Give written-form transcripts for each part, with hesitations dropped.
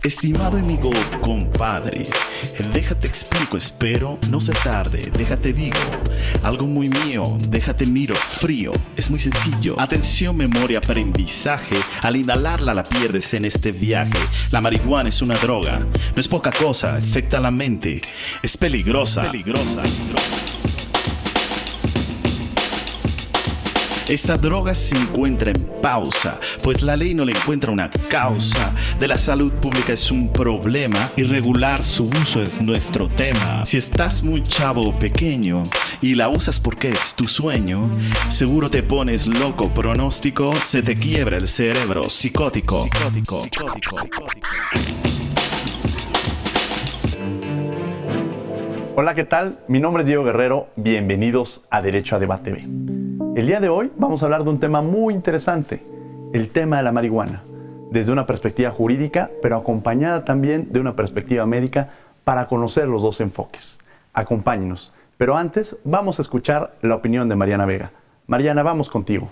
Estimado amigo, compadre, déjate explico, espero no se tarde, déjate digo, algo muy mío, déjate miro, frío, es muy sencillo. Atención, memoria, aprendizaje, al inhalarla la pierdes en este viaje. La marihuana es una droga, no es poca cosa, afecta a la mente, es peligrosa. Esta droga se encuentra en pausa, pues la ley no le encuentra una causa. De la salud pública es un problema y regular su uso es nuestro tema. Si estás muy chavo o pequeño y la usas porque es tu sueño, seguro te pones loco, pronóstico, se te quiebra el cerebro, psicótico. Hola, ¿qué tal? Mi nombre es Diego Guerrero, bienvenidos a Derecho a Debate B. El día de hoy vamos a hablar de un tema muy interesante, el tema de la marihuana, desde una perspectiva jurídica, pero acompañada también de una perspectiva médica para conocer los dos enfoques. Acompáñenos, pero antes vamos a escuchar la opinión de Mariana Vega. Mariana, vamos contigo.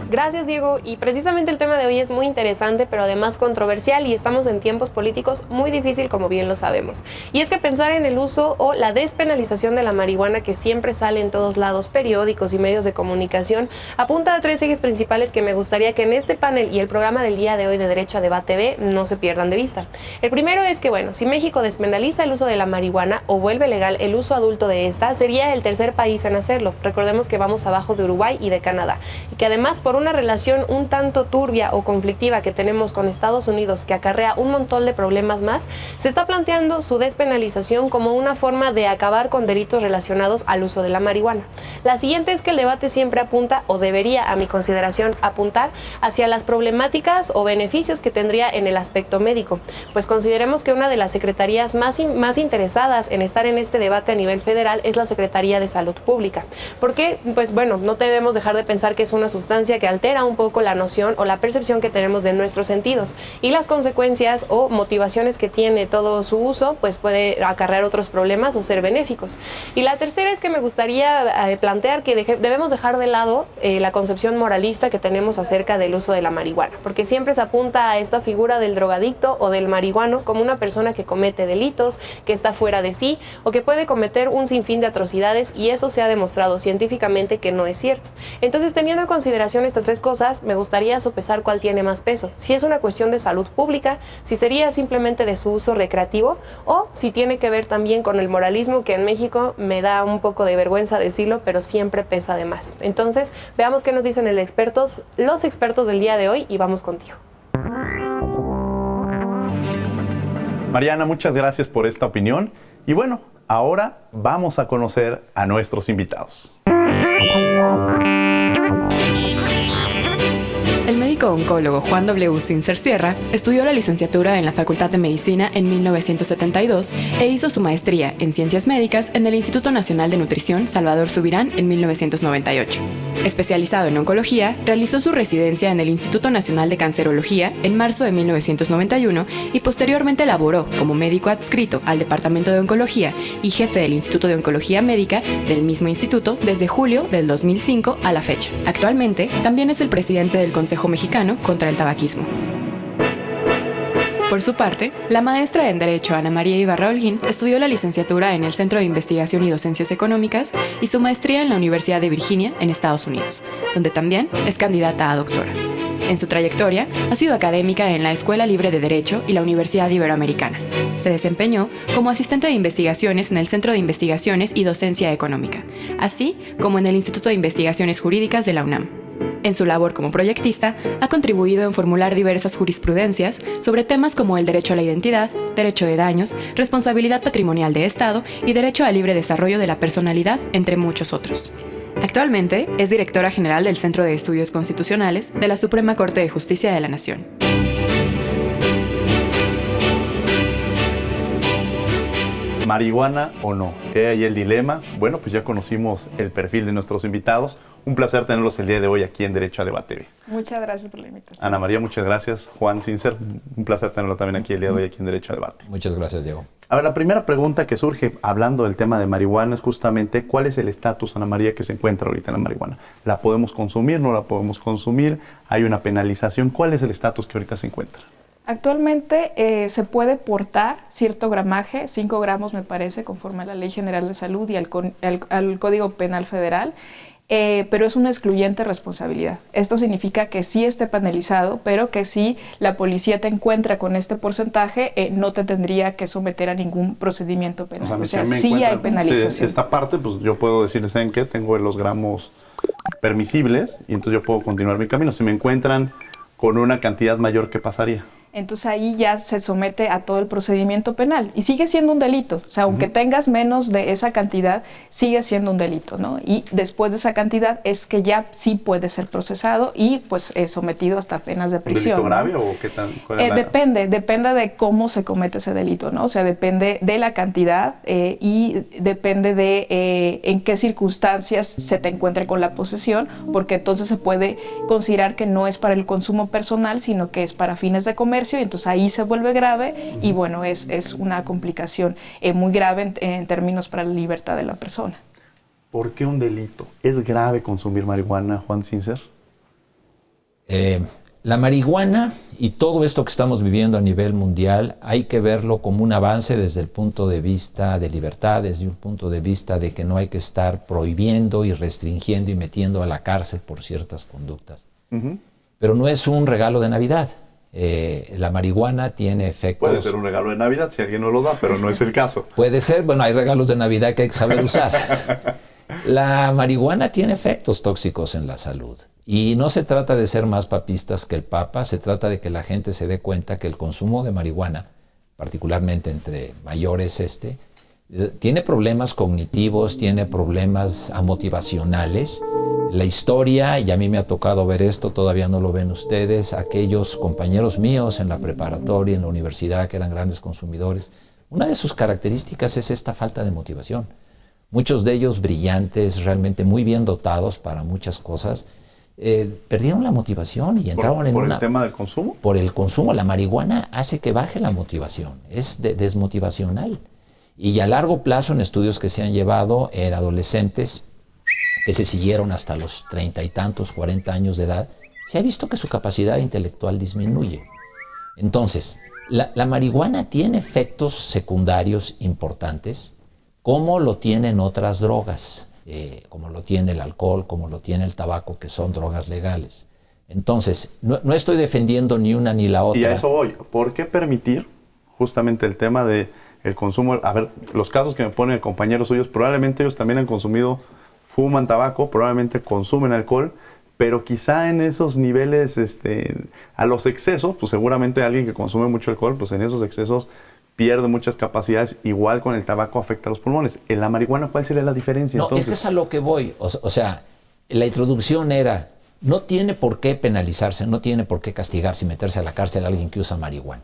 Gracias, Diego. Y precisamente el tema de hoy es muy interesante, pero además controversial, y estamos en tiempos políticos muy difícil, como bien lo sabemos. Y es que pensar en el uso o la despenalización de la marihuana, que siempre sale en todos lados, periódicos y medios de comunicación, apunta a tres ejes principales que me gustaría que en este panel y el programa del día de hoy de Derecho a Debate B no se pierdan de vista. El primero es que, si México despenaliza el uso de la marihuana o vuelve legal el uso adulto de esta, sería el tercer país en hacerlo. Recordemos que vamos abajo de Uruguay y de Canadá, y que además, por una relación un tanto turbia o conflictiva que tenemos con Estados Unidos, que acarrea un montón de problemas más, se está planteando su despenalización como una forma de acabar con delitos relacionados al uso de la marihuana. La siguiente es que el debate siempre apunta, o debería a mi consideración apuntar, hacia las problemáticas o beneficios que tendría en el aspecto médico, pues consideremos que una de las secretarías más interesadas en estar en este debate a nivel federal es la Secretaría de Salud Pública, porque no debemos dejar de pensar que es una sustancia que altera un poco la noción o la percepción que tenemos de nuestros sentidos, y las consecuencias o motivaciones que tiene todo su uso pues puede acarrear otros problemas o ser benéficos. Y la tercera es que me gustaría plantear que debemos dejar de lado la concepción moralista que tenemos acerca del uso de la marihuana, porque siempre se apunta a esta figura del drogadicto o del marihuano como una persona que comete delitos, que está fuera de sí o que puede cometer un sinfín de atrocidades, y eso se ha demostrado científicamente que no es cierto. Entonces, teniendo en consideración estas tres cosas, me gustaría sopesar cuál tiene más peso: si es una cuestión de salud pública, si sería simplemente de su uso recreativo, o si tiene que ver también con el moralismo, que en México me da un poco de vergüenza decirlo, pero siempre pesa de más. Entonces, veamos qué nos dicen los expertos del día de hoy, y vamos contigo. Mariana, muchas gracias por esta opinión. Y ahora vamos a conocer a nuestros invitados. El médico oncólogo Juan W. Sincer Sierra estudió la licenciatura en la Facultad de Medicina en 1972 e hizo su maestría en Ciencias Médicas en el Instituto Nacional de Nutrición Salvador Subirán en 1998. Especializado en oncología, realizó su residencia en el Instituto Nacional de Cancerología en marzo de 1991 y posteriormente laboró como médico adscrito al Departamento de Oncología y jefe del Instituto de Oncología Médica del mismo instituto desde julio del 2005 a la fecha. Actualmente, también es el presidente del Consejo Mexicano contra el Tabaquismo. Por su parte, la maestra en Derecho Ana María Ibarra Holguín estudió la licenciatura en el Centro de Investigación y Docencias Económicas y su maestría en la Universidad de Virginia, en Estados Unidos, donde también es candidata a doctora. En su trayectoria, ha sido académica en la Escuela Libre de Derecho y la Universidad Iberoamericana. Se desempeñó como asistente de investigaciones en el Centro de Investigaciones y Docencia Económica, así como en el Instituto de Investigaciones Jurídicas de la UNAM. En su labor como proyectista, ha contribuido en formular diversas jurisprudencias sobre temas como el derecho a la identidad, derecho de daños, responsabilidad patrimonial de Estado y derecho al libre desarrollo de la personalidad, entre muchos otros. Actualmente es directora general del Centro de Estudios Constitucionales de la Suprema Corte de Justicia de la Nación. ¿Marihuana o no? He ahí el dilema. Bueno, pues ya conocimos el perfil de nuestros invitados. Un placer tenerlos el día de hoy aquí en Derecho a Debate TV. Muchas gracias por la invitación. Ana María, muchas gracias. Juan Sincer, un placer tenerlo también aquí el día de hoy aquí en Derecho a Debate. Muchas gracias, Diego. A ver, la primera pregunta que surge hablando del tema de marihuana es justamente ¿cuál es el estatus, Ana María, que se encuentra ahorita en la marihuana? ¿La podemos consumir? ¿No la podemos consumir? ¿Hay una penalización? ¿Cuál es el estatus que ahorita se encuentra? Actualmente se puede portar cierto gramaje, 5 gramos me parece, conforme a la Ley General de Salud y al Código Penal Federal, pero es una excluyente responsabilidad. Esto significa que sí esté penalizado, pero que si la policía te encuentra con este porcentaje, no te tendría que someter a ningún procedimiento penal. O sea, sí hay penalización. Esta parte, pues yo puedo decirles, ¿saben qué? Tengo los gramos permisibles y entonces yo puedo continuar mi camino. Si me encuentran con una cantidad mayor, ¿qué pasaría? Entonces ahí ya se somete a todo el procedimiento penal y sigue siendo un delito. O sea, aunque tengas menos de esa cantidad, sigue siendo un delito, ¿no? Y después de esa cantidad es que ya sí puede ser procesado y pues sometido hasta penas de prisión. ¿Un delito grave o qué tan? Depende de cómo se comete ese delito, ¿no? O sea, depende de la cantidad y depende de en qué circunstancias se te encuentre con la posesión, porque entonces se puede considerar que no es para el consumo personal, sino que es para fines de comercio. Y entonces ahí se vuelve grave y bueno, es una complicación muy grave en términos para la libertad de la persona. ¿Por qué un delito? ¿Es grave consumir marihuana, Juan Sincer? La marihuana y todo esto que estamos viviendo a nivel mundial hay que verlo como un avance desde el punto de vista de libertad, desde un punto de vista de que no hay que estar prohibiendo y restringiendo y metiendo a la cárcel por ciertas conductas. Pero no es un regalo de Navidad. La marihuana tiene efectos... Puede ser un regalo de Navidad si alguien no lo da, pero no es el caso. Puede ser, bueno, hay regalos de Navidad que hay que saber usar. La marihuana tiene efectos tóxicos en la salud. Y no se trata de ser más papistas que el Papa, se trata de que la gente se dé cuenta que el consumo de marihuana, particularmente entre mayores, tiene problemas cognitivos, tiene problemas motivacionales. La historia, y a mí me ha tocado ver esto, todavía no lo ven ustedes, aquellos compañeros míos en la preparatoria, en la universidad, que eran grandes consumidores, una de sus características es esta falta de motivación. Muchos de ellos brillantes, realmente muy bien dotados para muchas cosas, perdieron la motivación y entraron ¿Por el tema del consumo? Por el consumo. La marihuana hace que baje la motivación, es desmotivacional. Y a largo plazo, en estudios que se han llevado en adolescentes que se siguieron hasta los 30 y tantos, 40 años de edad, se ha visto que su capacidad intelectual disminuye. Entonces, la marihuana tiene efectos secundarios importantes, como lo tienen otras drogas, como lo tiene el alcohol, como lo tiene el tabaco, que son drogas legales. Entonces, no estoy defendiendo ni una ni la otra. Y a eso voy. ¿Por qué permitir justamente el tema de el consumo? A ver, los casos que me ponen compañeros suyos, probablemente ellos también han consumido, fuman tabaco, probablemente consumen alcohol, pero quizá en esos niveles, a los excesos, pues seguramente alguien que consume mucho alcohol, pues en esos excesos pierde muchas capacidades, igual con el tabaco afecta a los pulmones. En la marihuana, ¿cuál sería la diferencia? No, entonces? Es que es a lo que voy. O sea, la introducción era, no tiene por qué penalizarse, no tiene por qué castigarse y meterse a la cárcel a alguien que usa marihuana.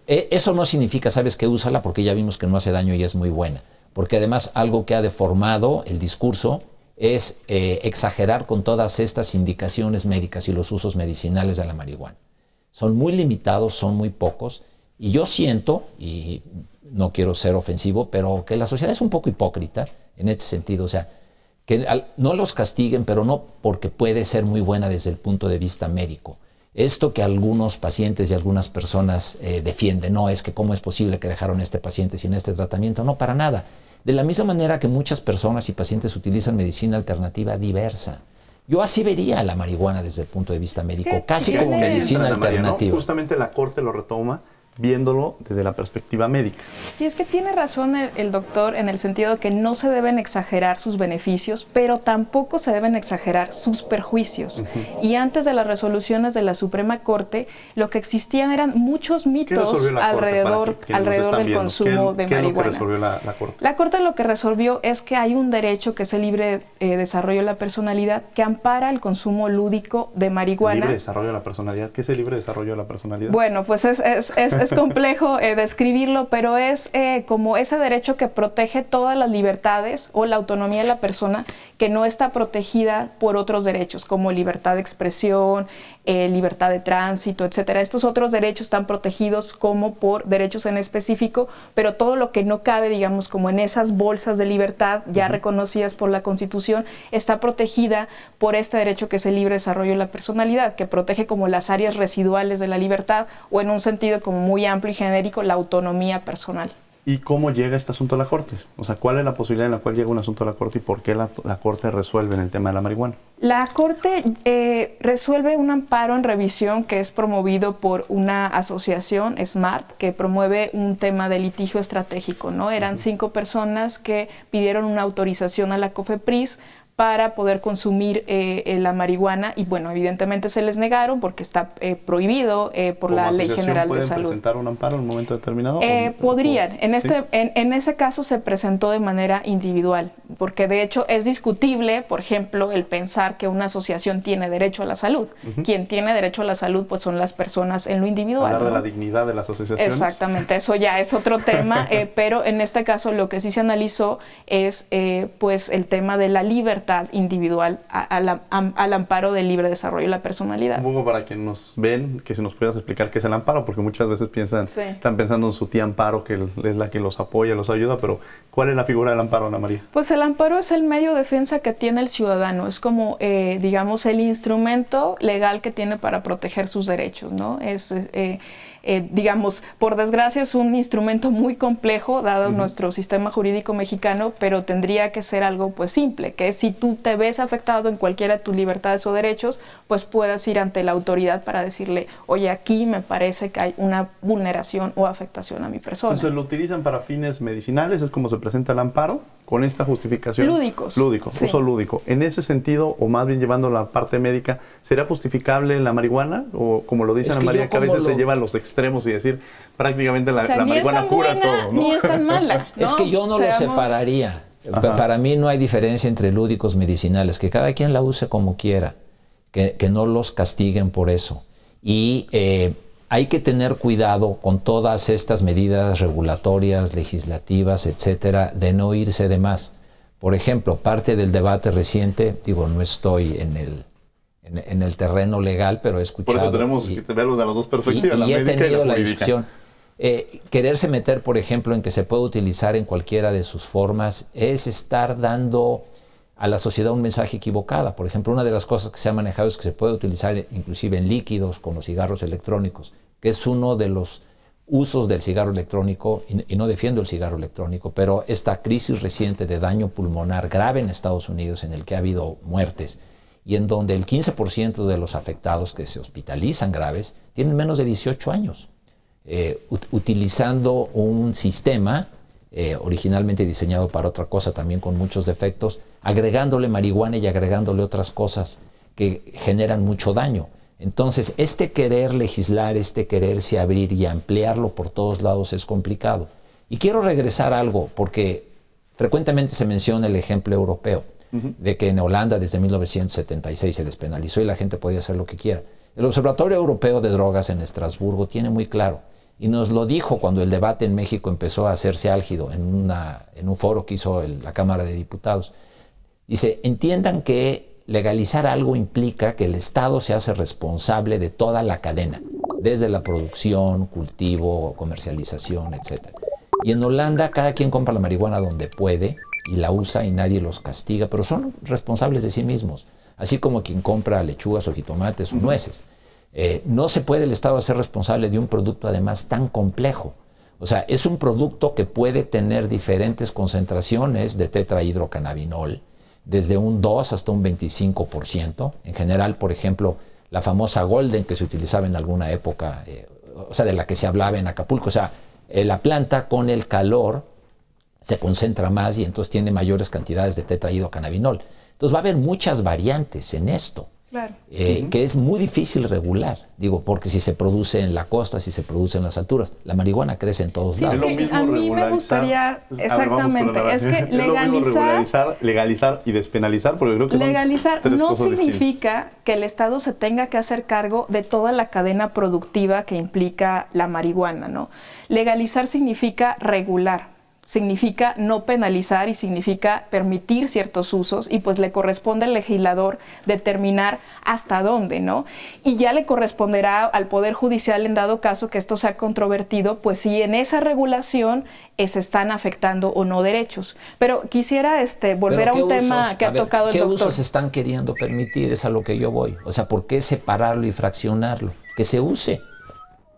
Eso no significa, ¿sabes qué? Úsala, porque ya vimos que no hace daño y es muy buena. Porque además algo que ha deformado el discurso es exagerar con todas estas indicaciones médicas y los usos medicinales de la marihuana. Son muy limitados, son muy pocos, y yo siento, y no quiero ser ofensivo, pero que la sociedad es un poco hipócrita en este sentido. O sea, que no los castiguen, pero no porque puede ser muy buena desde el punto de vista médico. Esto que algunos pacientes y algunas personas defienden, no, es que cómo es posible que dejaron a este paciente sin este tratamiento, no, para nada. De la misma manera que muchas personas y pacientes utilizan medicina alternativa diversa. Yo así vería la marihuana desde el punto de vista médico, casi como medicina alternativa. ¿No? Justamente la Corte lo retoma viéndolo desde la perspectiva médica. Sí, es que tiene razón el doctor en el sentido que no se deben exagerar sus beneficios, pero tampoco se deben exagerar sus perjuicios. Y antes de las resoluciones de la Suprema Corte, lo que existían eran muchos mitos alrededor del consumo de marihuana. ¿Qué es lo que resolvió la Corte? La Corte lo que resolvió es que hay un derecho, que es el libre desarrollo de la personalidad, que ampara el consumo lúdico de marihuana. ¿Libre desarrollo de la personalidad? ¿Qué es el libre desarrollo de la personalidad? Bueno, pues es es complejo describirlo, pero es como ese derecho que protege todas las libertades o la autonomía de la persona que no está protegida por otros derechos, como libertad de expresión, libertad de tránsito, etcétera. Estos otros derechos están protegidos como por derechos en específico, pero todo lo que no cabe, digamos, como en esas bolsas de libertad ya reconocidas por la Constitución, está protegida por este derecho que es el libre desarrollo de la personalidad, que protege como las áreas residuales de la libertad o en un sentido como muy amplio y genérico la autonomía personal. ¿Y cómo llega este asunto a la Corte? O sea, ¿cuál es la posibilidad en la cual llega un asunto a la Corte y por qué la Corte resuelve en el tema de la marihuana? La Corte resuelve un amparo en revisión que es promovido por una asociación, SMART, que promueve un tema de litigio estratégico, ¿no? Eran 5 personas que pidieron una autorización a la COFEPRIS para poder consumir la marihuana y bueno, evidentemente se les negaron porque está prohibido por la Ley General de Salud. ¿Pueden presentar un amparo en un momento determinado? Podrían. ¿Sí? En ese caso se presentó de manera individual, porque de hecho es discutible, por ejemplo, el pensar que una asociación tiene derecho a la salud. Quien tiene derecho a la salud pues son las personas en lo individual. Hablar ¿no? de la dignidad de las asociaciones. Exactamente, eso ya es otro tema, pero en este caso lo que sí se analizó es pues el tema de la libertad individual al amparo del libre desarrollo de la personalidad. Un poco para quienes nos ven, que si nos pudieras explicar qué es el amparo, porque muchas veces están pensando en su tía Amparo, que es la que los apoya, los ayuda, pero ¿cuál es la figura del amparo, Ana María? Pues el amparo es el medio de defensa que tiene el ciudadano, es como, digamos, el instrumento legal que tiene para proteger sus derechos, ¿no? Digamos, por desgracia es un instrumento muy complejo dado nuestro sistema jurídico mexicano, pero tendría que ser algo pues simple, que es si tú te ves afectado en cualquiera de tus libertades o derechos, pues puedas ir ante la autoridad para decirle, oye, aquí me parece que hay una vulneración o afectación a mi persona. Entonces, ¿lo utilizan para fines medicinales? ¿Es como se presenta el amparo? ¿Con esta justificación? Lúdicos. Lúdico, sí. Uso lúdico. En ese sentido, o más bien llevando la parte médica, ¿sería justificable la marihuana? O como lo dice Ana María, que a veces se lleva a los extremos y decir, prácticamente la marihuana cura todo, ¿no? Ni es tan mala, ¿no? Es que yo no lo separaría. Para mí no hay diferencia entre lúdicos medicinales, que cada quien la use como quiera, que no los castiguen por eso. Y hay que tener cuidado con todas estas medidas regulatorias, legislativas, etcétera, de no irse de más. Por ejemplo, parte del debate reciente, digo, no estoy en el terreno legal, pero he escuchado. Por eso tenemos que verlo de las dos perspectivas, la médica y he tenido la la discusión. Quererse meter, por ejemplo, en que se puede utilizar en cualquiera de sus formas es estar dando a la sociedad un mensaje equivocado. Por ejemplo, una de las cosas que se ha manejado es que se puede utilizar inclusive en líquidos con los cigarros electrónicos, que es uno de los usos del cigarro electrónico, y no defiendo el cigarro electrónico, pero esta crisis reciente de daño pulmonar grave en Estados Unidos, en el que ha habido muertes, y en donde el 15% de los afectados que se hospitalizan graves tienen menos de 18 años. Utilizando un sistema originalmente diseñado para otra cosa, también con muchos defectos, agregándole marihuana y agregándole otras cosas que generan mucho daño. Entonces, este querer legislar, este quererse abrir y ampliarlo por todos lados es complicado. Y quiero regresar a algo, porque frecuentemente se menciona el ejemplo europeo, de que en Holanda desde 1976 se despenalizó y la gente podía hacer lo que quiera. El Observatorio Europeo de Drogas en Estrasburgo tiene muy claro, y nos lo dijo cuando el debate en México empezó a hacerse álgido en un foro que hizo la Cámara de Diputados. Dice, entiendan que legalizar algo implica que el Estado se hace responsable de toda la cadena, desde la producción, cultivo, comercialización, etc. Y en Holanda cada quien compra la marihuana donde puede y la usa y nadie los castiga, pero son responsables de sí mismos, así como quien compra lechugas o jitomates o nueces. No se puede el Estado hacer responsable de un producto además tan complejo. O sea, es un producto que puede tener diferentes concentraciones de tetrahidrocannabinol, desde un 2 hasta un 25%. En general, por ejemplo, la famosa Golden que se utilizaba en alguna época, o sea, de la que se hablaba en Acapulco. O sea, la planta con el calor se concentra más y entonces tiene mayores cantidades de tetrahidrocannabinol. Entonces va a haber muchas variantes en esto. Claro. Que es muy difícil regular, digo, porque si se produce en la costa, si se produce en las alturas, la marihuana crece en todos Sí, lados. es que a mí me gustaría, exactamente, es que legalizar y despenalizar, porque creo que legalizar son tres no cosas significa distintas. que el Estado se tenga que hacer cargo de toda la cadena productiva que implica la marihuana, ¿no? Legalizar significa regular. Significa no penalizar y significa permitir ciertos usos y pues le corresponde al legislador determinar hasta dónde, ¿no? Y ya le corresponderá al Poder Judicial en dado caso que esto sea controvertido, pues si en esa regulación se están afectando o no derechos. Pero quisiera volver a un tema que ha tocado el doctor. ¿Qué usos están queriendo permitir? Es a lo que yo voy. O sea, ¿por qué separarlo y fraccionarlo? Que se use.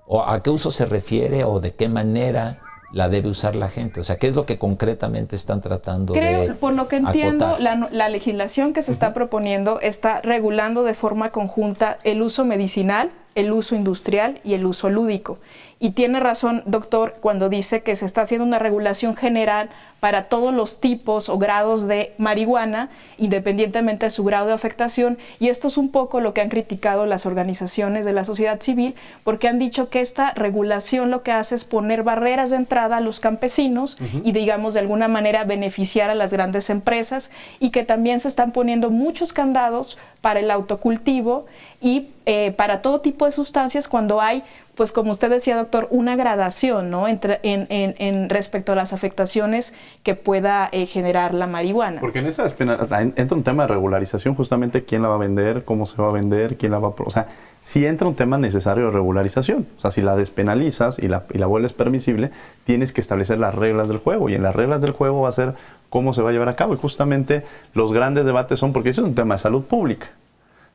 ¿O a qué uso se refiere o de qué manera la debe usar la gente? O sea, ¿qué es lo que concretamente están tratando de acotar? Por lo que entiendo, la legislación que se está proponiendo está regulando de forma conjunta el uso medicinal, el uso industrial y el uso lúdico. Y tiene razón, doctor, cuando dice que se está haciendo una regulación general para todos los tipos o grados de marihuana, independientemente de su grado de afectación. Y esto es un poco lo que han criticado las organizaciones de la sociedad civil, porque han dicho que esta regulación lo que hace es poner barreras de entrada a los campesinos y, digamos, de alguna manera beneficiar a las grandes empresas, y que también se están poniendo muchos candados para el autocultivo y para todo tipo de sustancias cuando hay, pues como usted decía, doctor, una gradación, ¿no? en respecto a las afectaciones que pueda generar la marihuana. Porque en esa entra un tema de regularización, justamente quién la va a vender, cómo se va a vender, quién la va a... O sea, sí entra un tema necesario de regularización. O sea, si la despenalizas y la vuelves permisible, tienes que establecer las reglas del juego. Y en las reglas del juego va a ser cómo se va a llevar a cabo. Y justamente los grandes debates son, porque eso es un tema de salud pública.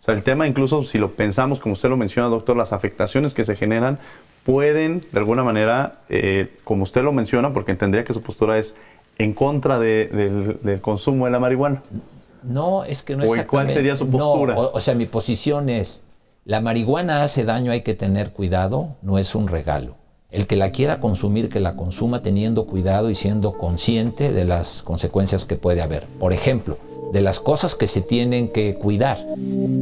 O sea, el tema, incluso si lo pensamos, como usted lo menciona, doctor, las afectaciones que se generan pueden, de alguna manera, como usted lo menciona, porque entendería que su postura es en contra del consumo de la marihuana. No, es que no es. ¿Cuál sería su postura? No, o sea, mi posición es, la marihuana hace daño, hay que tener cuidado, no es un regalo. El que la quiera consumir, que la consuma teniendo cuidado y siendo consciente de las consecuencias que puede haber. Por ejemplo, de las cosas que se tienen que cuidar.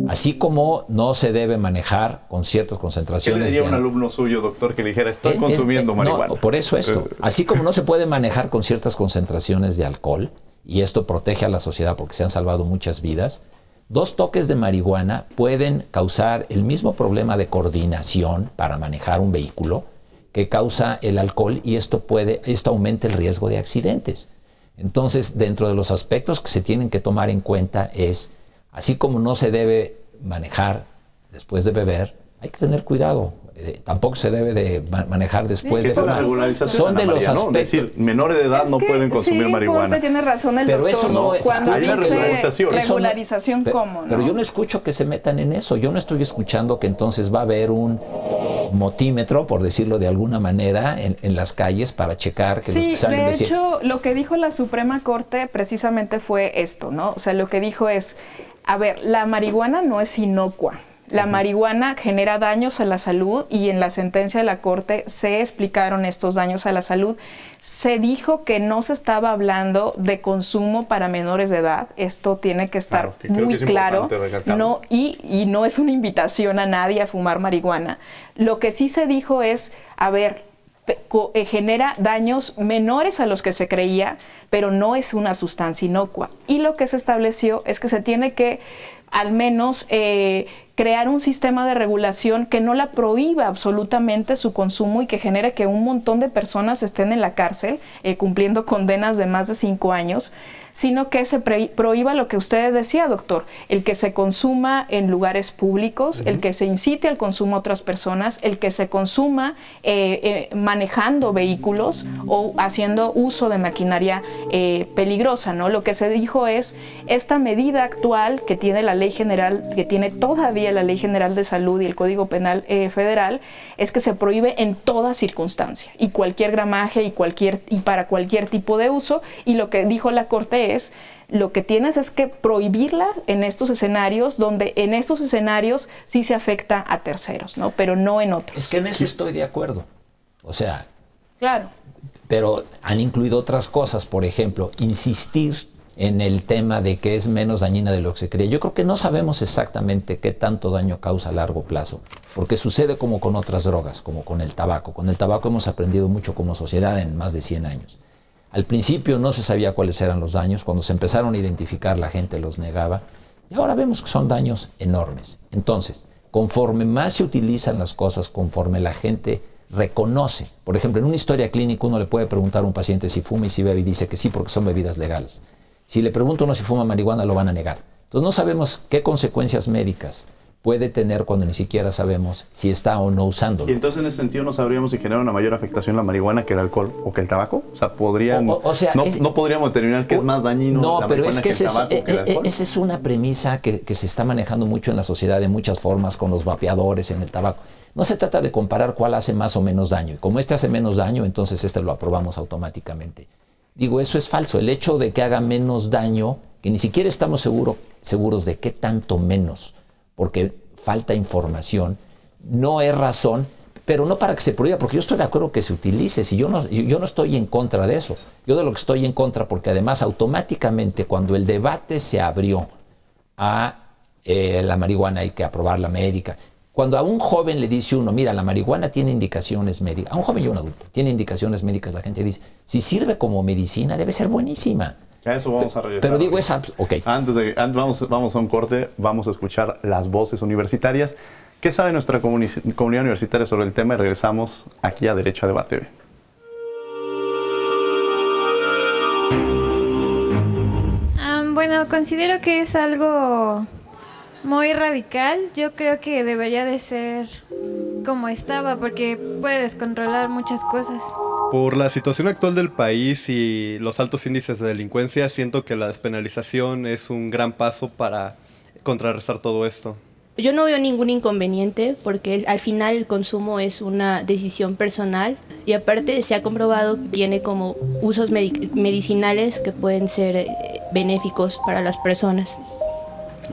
Así como no se debe manejar con ciertas concentraciones. ¿Qué le diría a un alumno suyo, doctor, que le dijera, estoy consumiendo marihuana? No, por eso esto. Así como no se puede manejar con ciertas concentraciones de alcohol, y esto protege a la sociedad porque se han salvado muchas vidas, 2 toques de marihuana pueden causar el mismo problema de coordinación para manejar un vehículo que causa el alcohol, y esto aumenta el riesgo de accidentes. Entonces, dentro de los aspectos que se tienen que tomar en cuenta es, así como no se debe manejar después de beber, hay que tener cuidado. Tampoco se debe de manejar después de fumar. Son de los aspectos. Es decir, menores de edad no pueden consumir marihuana. Sí, tiene razón el doctor. Pero eso no es. Cuando hay dice regularización. ¿Cómo? Pero yo no escucho que se metan en eso. Yo no estoy escuchando que entonces va a haber un motímetro, por decirlo de alguna manera, en las calles para checar que los que salen de hecho, lo que dijo la Suprema Corte precisamente fue esto, ¿no? O sea, lo que dijo es, a ver, la marihuana no es inocua. La marihuana genera daños a la salud, y en la sentencia de la Corte se explicaron estos daños a la salud. Se dijo que no se estaba hablando de consumo para menores de edad. Esto tiene que estar muy claro. No, y no es una invitación a nadie a fumar marihuana. Lo que sí se dijo es, a ver, genera daños menores a los que se creía, pero no es una sustancia inocua. Y lo que se estableció es que se tiene que al menos crear un sistema de regulación que no la prohíba absolutamente su consumo y que genere que un montón de personas estén en la cárcel cumpliendo condenas de más de 5 años, sino que se prohíba lo que usted decía, doctor, el que se consuma en lugares públicos, el que se incite al consumo a otras personas, el que se consuma manejando vehículos o haciendo uso de maquinaria peligrosa, ¿no? Lo que se dijo es, esta medida actual que tiene la Ley General, que tiene todavía la Ley General de Salud y el Código Penal Federal, es que se prohíbe en toda circunstancia y cualquier gramaje y para cualquier tipo de uso. Y lo que dijo la Corte es, lo que tienes es que prohibirlas en estos escenarios, donde en estos escenarios sí se afecta a terceros, ¿no? Pero no en otros. Es que en eso estoy de acuerdo. O sea, claro. Pero han incluido otras cosas, por ejemplo, insistir en el tema de que es menos dañina de lo que se creía. Yo creo que no sabemos exactamente qué tanto daño causa a largo plazo, porque sucede como con otras drogas, como con el tabaco. Con el tabaco hemos aprendido mucho como sociedad en más de 100 años. Al principio no se sabía cuáles eran los daños, cuando se empezaron a identificar la gente los negaba, y ahora vemos que son daños enormes. Entonces, conforme más se utilizan las cosas, conforme la gente reconoce, por ejemplo, en una historia clínica uno le puede preguntar a un paciente si fuma y si bebe y dice que sí porque son bebidas legales. Si le pregunto a uno si fuma marihuana, lo van a negar. Entonces no sabemos qué consecuencias médicas puede tener cuando ni siquiera sabemos si está o no usándolo. Y entonces en ese sentido no sabríamos si genera una mayor afectación la marihuana que el alcohol o que el tabaco. O sea, no podríamos determinar que es más dañino la marihuana que el tabaco que el alcohol. Esa es una premisa que se está manejando mucho en la sociedad de muchas formas, con los vapeadores, en el tabaco. No se trata de comparar cuál hace más o menos daño. Y como este hace menos daño, entonces este lo aprobamos automáticamente. Digo, eso es falso. El hecho de que haga menos daño, que ni siquiera estamos seguros de qué tanto menos, porque falta información, no es razón, pero no para que se prohíba, porque yo estoy de acuerdo que se utilice. Si yo no estoy en contra de eso. Yo de lo que estoy en contra, porque además automáticamente cuando el debate se abrió a la marihuana hay que aprobarla médica, cuando a un joven le dice uno, mira, la marihuana tiene indicaciones médicas, a un joven y a un adulto, tiene indicaciones médicas, la gente dice, si sirve como medicina, debe ser buenísima. A eso vamos a regresar. Pero digo, ok. Antes vamos a un corte, vamos a escuchar las voces universitarias. ¿Qué sabe nuestra comunidad universitaria sobre el tema? Y regresamos aquí a Derecho a Debate B. Bueno, considero que es algo muy radical. Yo creo que debería de ser como estaba, porque puede descontrolar muchas cosas. Por la situación actual del país y los altos índices de delincuencia, siento que la despenalización es un gran paso para contrarrestar todo esto. Yo no veo ningún inconveniente porque al final el consumo es una decisión personal y aparte se ha comprobado que tiene como usos medicinales que pueden ser benéficos para las personas.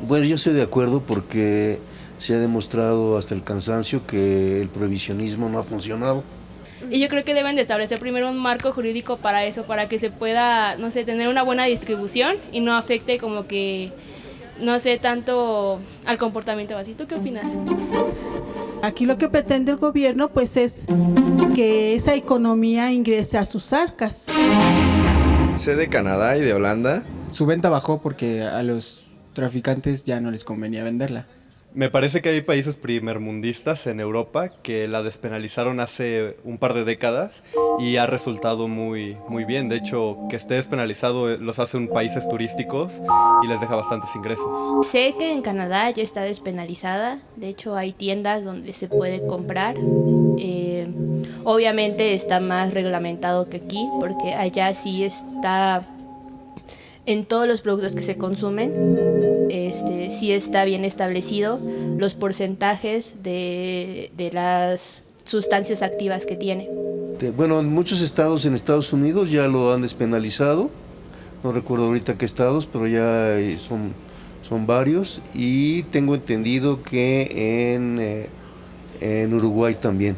Bueno, yo estoy de acuerdo porque se ha demostrado hasta el cansancio que el prohibicionismo no ha funcionado. Y yo creo que deben de establecer primero un marco jurídico para eso, para que se pueda, no sé, tener una buena distribución y no afecte como que, no sé, tanto al comportamiento básico. ¿Tú qué opinas? Aquí lo que pretende el gobierno pues es que esa economía ingrese a sus arcas. Sé de Canadá y de Holanda. Su venta bajó porque a los traficantes ya no les convenía venderla. Me parece que hay países primermundistas en Europa que la despenalizaron hace un par de décadas y ha resultado muy bien. De hecho, que esté despenalizado los hace países turísticos y les deja bastantes ingresos. Sé que en Canadá ya está despenalizada. De hecho, hay tiendas donde se puede comprar. Obviamente está más reglamentado que aquí, porque allá sí está en todos los productos que se consumen. Sí está bien establecido los porcentajes de las sustancias activas que tiene. Bueno, en muchos estados en Estados Unidos ya lo han despenalizado. No recuerdo ahorita qué estados, pero ya son varios. Y tengo entendido que en Uruguay también.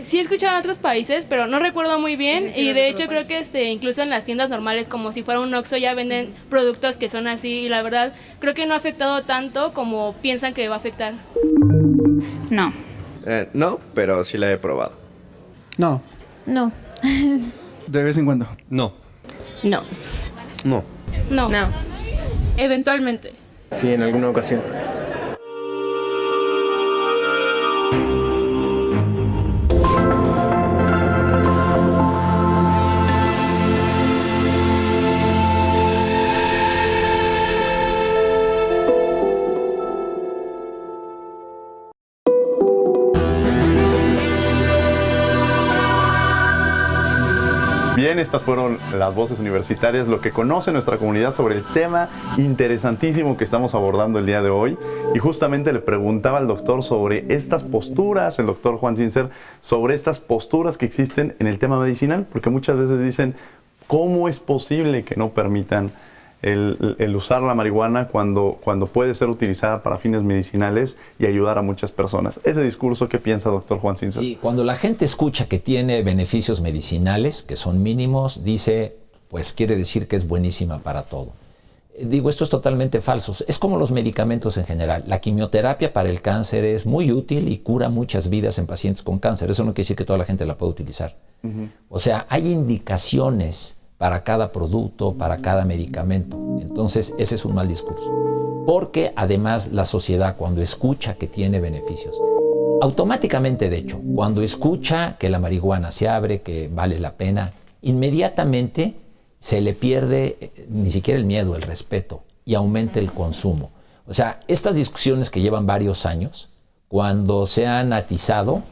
Sí he escuchado en otros países, pero no recuerdo muy bien. Y de hecho creo que incluso en las tiendas normales, como si fuera un Oxxo, ya venden productos que son así. Y la verdad creo que no ha afectado tanto como piensan que va a afectar. No. No, pero sí la he probado. No. No. De vez en cuando. No. No. No. No. No. Eventualmente. Sí, en alguna ocasión. Bien, estas fueron las voces universitarias, lo que conoce nuestra comunidad sobre el tema interesantísimo que estamos abordando el día de hoy. Y justamente le preguntaba al doctor sobre estas posturas, el doctor Juan Sincer, sobre estas posturas que existen en el tema medicinal, porque muchas veces dicen, ¿cómo es posible que no permitan el usar la marihuana cuando puede ser utilizada para fines medicinales y ayudar a muchas personas? Ese discurso, ¿qué piensa, doctor Juan Sincer? Sí, cuando la gente escucha que tiene beneficios medicinales, que son mínimos, dice, pues quiere decir que es buenísima para todo. Digo, esto es totalmente falso. Es como los medicamentos en general. La quimioterapia para el cáncer es muy útil y cura muchas vidas en pacientes con cáncer. Eso no quiere decir que toda la gente la pueda utilizar. O sea, hay indicaciones para cada producto, para cada medicamento. Entonces, ese es un mal discurso. Porque además la sociedad, cuando escucha que tiene beneficios, automáticamente, de hecho, cuando escucha que la marihuana se abre, que vale la pena, inmediatamente se le pierde ni siquiera el miedo, el respeto, y aumenta el consumo. O sea, estas discusiones que llevan varios años, cuando se han atizado,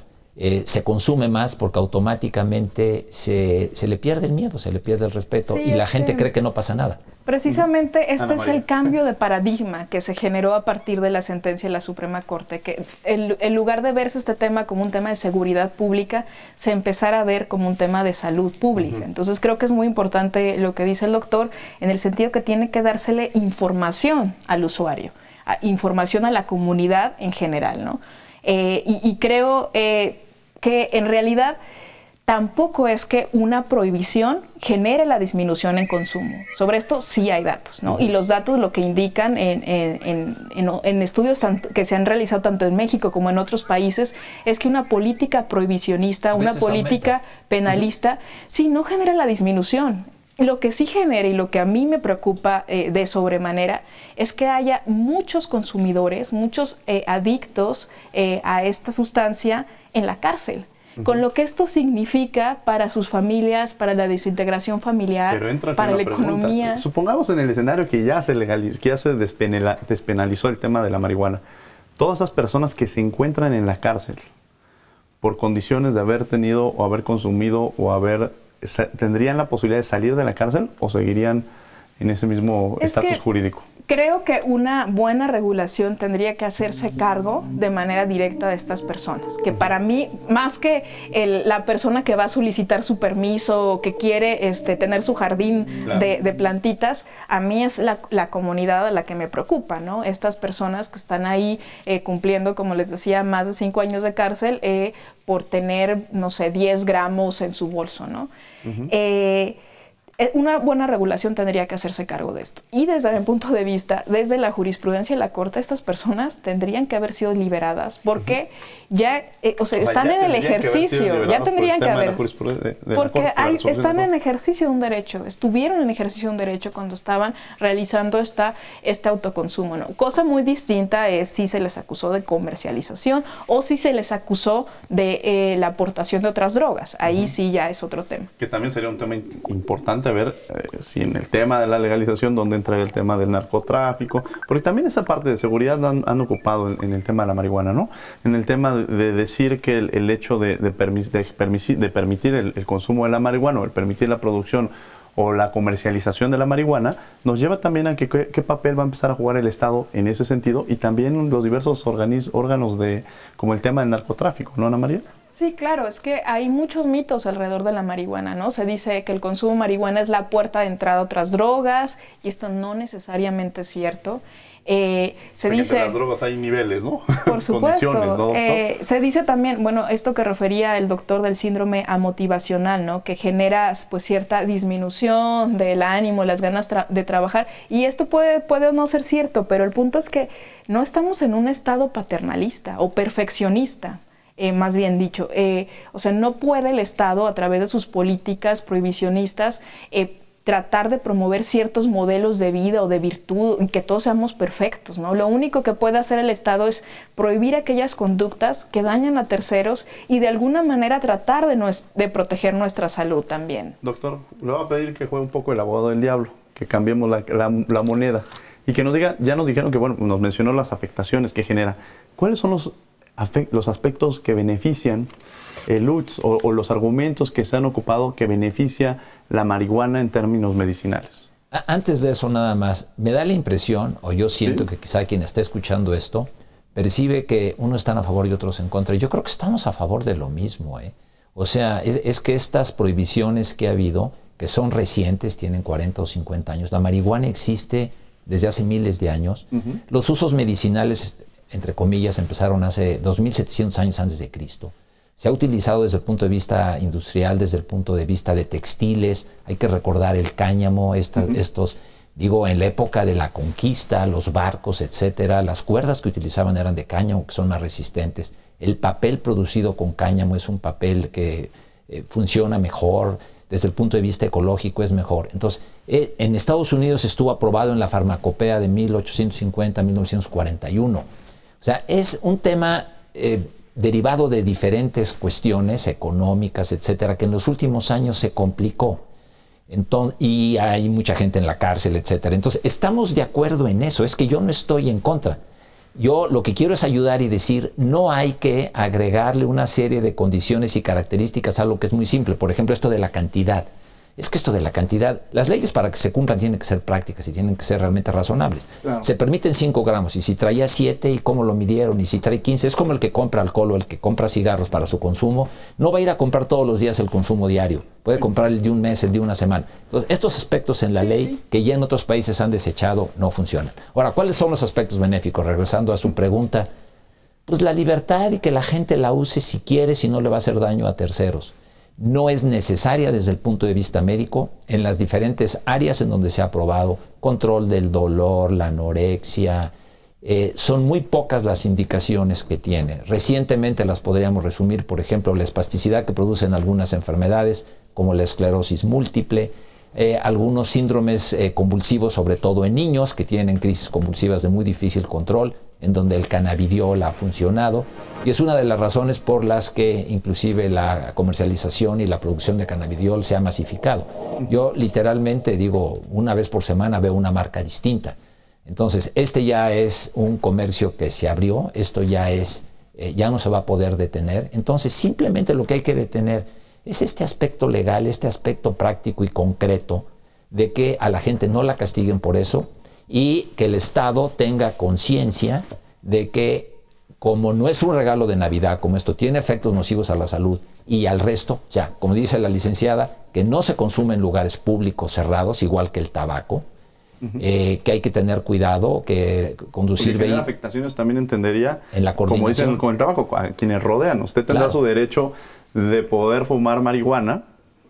se consume más porque automáticamente se le pierde el miedo, se le pierde el respeto, Sí, y la gente cree que no pasa nada. Precisamente este Ana es María. el cambio de paradigma que se generó a partir de la sentencia de la Suprema Corte, que en lugar de verse este tema como un tema de seguridad pública, se empezara a ver como un tema de salud pública. Entonces creo que es muy importante lo que dice el doctor, en el sentido que tiene que dársele información al usuario, información a la comunidad en general, ¿no? Y creo que en realidad tampoco es que una prohibición genere la disminución en consumo. Sobre esto sí hay datos, ¿no? Y los datos lo que indican en estudios que se han realizado tanto en México como en otros países es que una política prohibicionista, una política penalista, sí no genera la disminución. Lo que sí genera y lo que a mí me preocupa de sobremanera es que haya muchos consumidores, muchos adictos a esta sustancia en la cárcel. Con lo que esto significa para sus familias, para la desintegración familiar, Pero entra aquí para la una pregunta. economía. Supongamos en el escenario que ya se legalizó, que ya se despenalizó el tema de la marihuana. Todas esas personas que se encuentran en la cárcel por condiciones de haber tenido o haber consumido o ¿tendrían la posibilidad de salir de la cárcel o seguirían en ese mismo estatus jurídico? Creo que una buena regulación tendría que hacerse cargo de manera directa de estas personas. Que para mí, más que la persona que va a solicitar su permiso o que quiere tener su jardín de plantitas, a mí es la comunidad a la que me preocupa, ¿no? Estas personas que están ahí cumpliendo, como les decía, más de 5 años de cárcel por tener, no sé, 10 gramos en su bolso, ¿no? Una buena regulación tendría que hacerse cargo de esto. Y desde mi punto de vista, desde la jurisprudencia de la Corte, estas personas tendrían que haber sido liberadas porque ya, están en el ejercicio, ya tendrían que haber, porque están en ejercicio de un derecho, estuvieron en ejercicio de un derecho cuando estaban realizando este autoconsumo, ¿no? Cosa muy distinta es si se les acusó de comercialización o si se les acusó de la aportación de otras drogas. Ahí sí ya es otro tema. Que también sería un tema importante ver si en el tema de la legalización, donde entra el tema del narcotráfico, porque también esa parte de seguridad han ocupado en el tema de la marihuana, ¿no? En el tema de decir que el hecho de permitir el consumo de la marihuana o el permitir la producción o la comercialización de la marihuana, nos lleva también a qué papel va a empezar a jugar el Estado en ese sentido y también los diversos órganos como el tema del narcotráfico, ¿no, Ana María? Sí, claro, es que hay muchos mitos alrededor de la marihuana, ¿no? Se dice que el consumo de marihuana es la puerta de entrada a otras drogas y esto no necesariamente es cierto. Se dice entre las drogas hay niveles, ¿no? Por supuesto. ¿No? Se dice también, bueno, esto que refería el doctor del síndrome amotivacional, ¿no? Que genera pues cierta disminución del ánimo, las ganas de trabajar. Y esto puede o no ser cierto, pero el punto es que no estamos en un estado paternalista o perfeccionista. Más bien dicho, no puede el Estado a través de sus políticas prohibicionistas tratar de promover ciertos modelos de vida o de virtud, que todos seamos perfectos, ¿no? Lo único que puede hacer el Estado es prohibir aquellas conductas que dañan a terceros y de alguna manera tratar de proteger nuestra salud también. Doctor, le voy a pedir que juegue un poco el abogado del diablo, que cambiemos la moneda y que nos diga, ya nos dijeron que, bueno, nos mencionó las afectaciones que genera. ¿Cuáles son los aspectos que benefician el UTS o los argumentos que se han ocupado que beneficia la marihuana en términos medicinales? Antes de eso nada más, me da la impresión, o yo siento que quizá quien está escuchando esto, percibe que unos están a favor y otros en contra. Yo creo que estamos a favor de lo mismo, ¿eh? O sea, es que estas prohibiciones que ha habido, que son recientes, tienen 40 o 50 años, la marihuana existe desde hace miles de años. Los usos medicinales, entre comillas, empezaron hace 2700 años antes de Cristo. Se ha utilizado desde el punto de vista industrial, desde el punto de vista de textiles. Hay que recordar el cáñamo, en la época de la conquista, los barcos, etcétera, las cuerdas que utilizaban eran de cáñamo, que son más resistentes. El papel producido con cáñamo es un papel que funciona mejor, desde el punto de vista ecológico es mejor. Entonces, en Estados Unidos estuvo aprobado en la farmacopea de 1850-1941. O sea, es un tema derivado de diferentes cuestiones económicas, etcétera, que en los últimos años se complicó. Y hay mucha gente en la cárcel, etcétera. Entonces, estamos de acuerdo en eso, es que yo no estoy en contra. Yo lo que quiero es ayudar y decir, no hay que agregarle una serie de condiciones y características a algo que es muy simple. Por ejemplo, esto de la cantidad. Es que esto de la cantidad, las leyes para que se cumplan tienen que ser prácticas y tienen que ser realmente razonables. Claro. Se permiten 5 gramos y si traía 7 y cómo lo midieron y si trae 15, es como el que compra alcohol o el que compra cigarros para su consumo. No va a ir a comprar todos los días el consumo diario. Puede comprar el de un mes, el de una semana. Entonces, estos aspectos en la ley que ya en otros países han desechado no funcionan. Ahora, ¿cuáles son los aspectos benéficos? Regresando a su pregunta, pues la libertad y que la gente la use si quiere, si no le va a hacer daño a terceros. No es necesaria desde el punto de vista médico en las diferentes áreas en donde se ha aprobado control del dolor, la anorexia. Son muy pocas las indicaciones que tiene. Recientemente las podríamos resumir, por ejemplo, la espasticidad que producen algunas enfermedades como la esclerosis múltiple, algunos síndromes convulsivos, sobre todo en niños que tienen crisis convulsivas de muy difícil control, en donde el cannabidiol ha funcionado, y es una de las razones por las que inclusive la comercialización y la producción de cannabidiol se ha masificado. Yo literalmente digo, una vez por semana veo una marca distinta. Entonces, este ya es un comercio que se abrió, esto ya no se va a poder detener. Entonces, simplemente lo que hay que detener es este aspecto legal, este aspecto práctico y concreto de que a la gente no la castiguen por eso, y que el Estado tenga conciencia de que como no es un regalo de Navidad, como esto tiene efectos nocivos a la salud y al resto, ya, como dice la licenciada, que no se consume en lugares públicos cerrados, igual que el tabaco, que hay que tener cuidado, que conducir vehículos. Afectaciones también entendería, en la coordinación. Como dicen con el tabaco, a quienes rodean. Usted tendrá su derecho de poder fumar marihuana,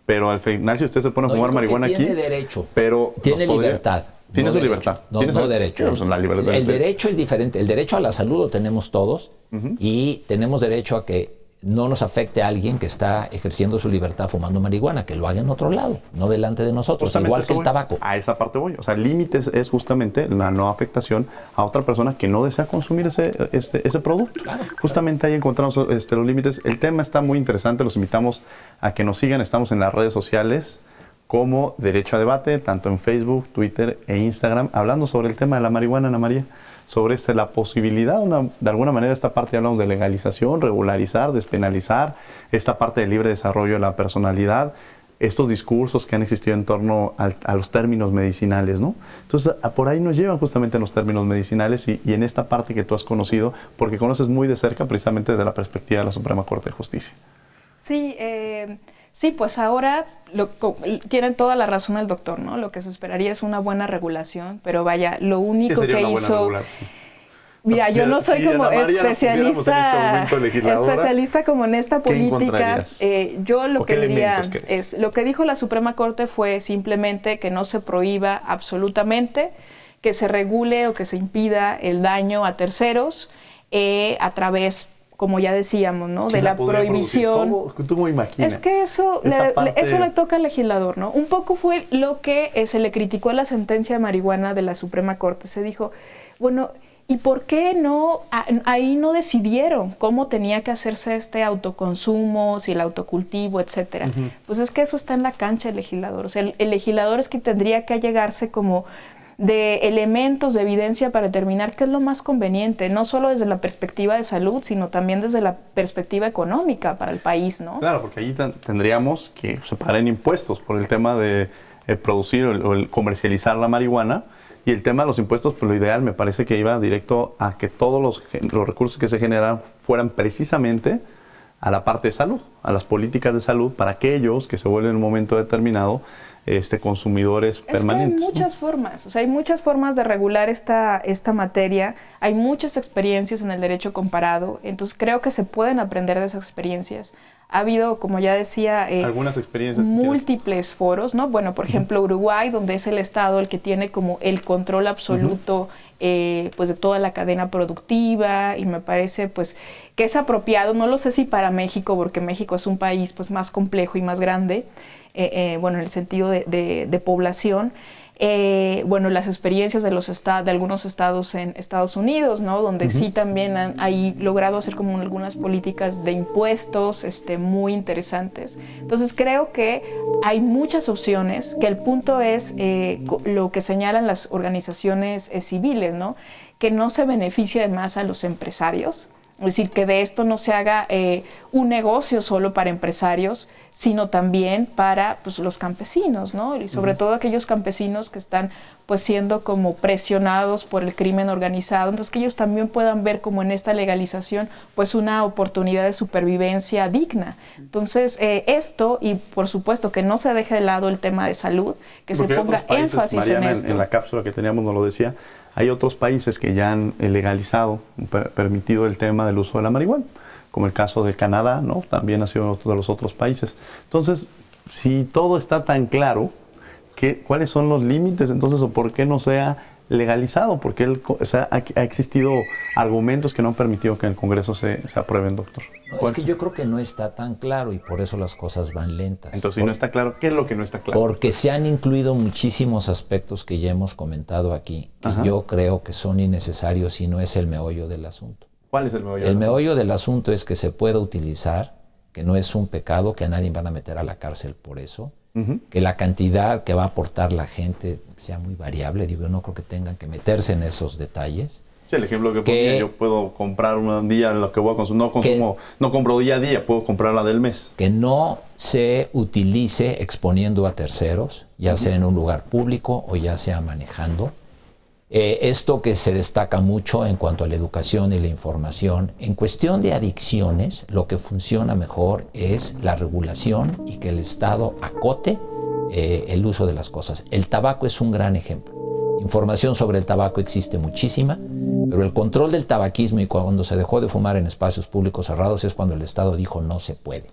pero al final si usted se pone a fumar marihuana tiene aquí... derecho, pero tiene libertad. Tiene su libertad. No derecho. El derecho es diferente. El derecho a la salud lo tenemos todos y tenemos derecho a que no nos afecte a alguien que está ejerciendo su libertad fumando marihuana, que lo haga en otro lado, no delante de nosotros, igual que el tabaco. A esa parte voy. O sea, límites es justamente la no afectación a otra persona que no desea consumir ese producto. Claro, justamente ahí encontramos los límites. El tema está muy interesante. Los invitamos a que nos sigan. Estamos en las redes sociales como Derecho a Debate, tanto en Facebook, Twitter e Instagram, hablando sobre el tema de la marihuana, Ana María, sobre la posibilidad, de alguna manera, esta parte hablamos de legalización, regularizar, despenalizar, esta parte de libre desarrollo de la personalidad, estos discursos que han existido en torno a los términos medicinales, ¿no? Entonces, por ahí nos llevan justamente a los términos medicinales y en esta parte que tú has conocido, porque conoces muy de cerca precisamente desde la perspectiva de la Suprema Corte de Justicia. Sí, pues ahora tienen toda la razón el doctor, ¿no? Lo que se esperaría es una buena regulación, pero vaya, lo único que hizo... Mira, yo no soy como especialista como en esta política. Yo lo que diría es, lo que dijo la Suprema Corte fue simplemente que no se prohíba absolutamente, que se regule o que se impida el daño a terceros a través, como ya decíamos, ¿no? De la prohibición. ¿Cómo imaginas? Es que eso le toca al legislador, ¿no? Un poco fue lo que se le criticó a la sentencia de marihuana de la Suprema Corte. Se dijo, bueno, ¿y por qué no ahí no decidieron cómo tenía que hacerse este autoconsumo, si el autocultivo, etcétera? Pues es que eso está en la cancha del legislador. O sea, el legislador es que tendría que allegarse como de elementos de evidencia para determinar qué es lo más conveniente, no solo desde la perspectiva de salud, sino también desde la perspectiva económica para el país, ¿no? Claro, porque allí tendríamos que separar en impuestos por el tema de producir o el comercializar la marihuana, y el tema de los impuestos, pues lo ideal me parece que iba directo a que todos los recursos que se generan fueran precisamente a la parte de salud, a las políticas de salud, para aquellos que se vuelven en un momento determinado consumidores permanentes. Hay muchas formas, o sea, hay muchas formas de regular esta materia, hay muchas experiencias en el derecho comparado, entonces creo que se pueden aprender de esas experiencias. Ha habido, como ya decía, algunas experiencias múltiples foros, ¿no? Bueno, por ejemplo, Uruguay, donde es el Estado el que tiene como el control absoluto pues de toda la cadena productiva, y me parece pues que es apropiado, no lo sé si para México, porque México es un país pues más complejo y más grande, bueno, en el sentido de población. Bueno, las experiencias de algunos estados en Estados Unidos, ¿no? Donde sí también han ahí logrado hacer como algunas políticas de impuestos muy interesantes. Entonces creo que hay muchas opciones, que el punto es lo que señalan las organizaciones civiles, ¿no? Que no se beneficie más a los empresarios. Es decir, que de esto no se haga un negocio solo para empresarios, sino también para pues, los campesinos, ¿no? Y sobre todo aquellos campesinos que están pues siendo como presionados por el crimen organizado, entonces que ellos también puedan ver como en esta legalización pues una oportunidad de supervivencia digna. Entonces esto, y por supuesto que no se deje de lado el tema de salud, que porque se ponga énfasis Mariana, en esto. En la cápsula que teníamos nos lo decía, hay otros países que ya han legalizado, permitido el tema del uso de la marihuana, como el caso de Canadá, ¿no? También ha sido otro de los otros países. Entonces, si todo está tan claro, ¿cuáles son los límites entonces o por qué no se ha legalizado? Porque ha existido argumentos que no han permitido que en el Congreso se aprueben, doctor. No, es que yo creo que no está tan claro y por eso las cosas van lentas. Entonces, si no está claro, ¿qué es lo que no está claro? Porque se han incluido muchísimos aspectos que ya hemos comentado aquí, que yo creo que son innecesarios y no es el meollo del asunto. ¿Cuál es el meollo? El meollo del asunto es que se pueda utilizar, que no es un pecado, que a nadie van a meter a la cárcel por eso, que la cantidad que va a aportar la gente sea muy variable. Digo, yo no creo que tengan que meterse en esos detalles. Sí, el ejemplo que ponía, yo puedo comprar un día lo que voy a consumir, no compro día a día, puedo comprar la del mes. Que no se utilice exponiendo a terceros, ya sea en un lugar público o ya sea manejando. Esto que se destaca mucho en cuanto a la educación y la información. En cuestión de adicciones, lo que funciona mejor es la regulación y que el Estado acote el uso de las cosas. El tabaco es un gran ejemplo. Información sobre el tabaco existe muchísima, pero el control del tabaquismo y cuando se dejó de fumar en espacios públicos cerrados es cuando el Estado dijo no se puede.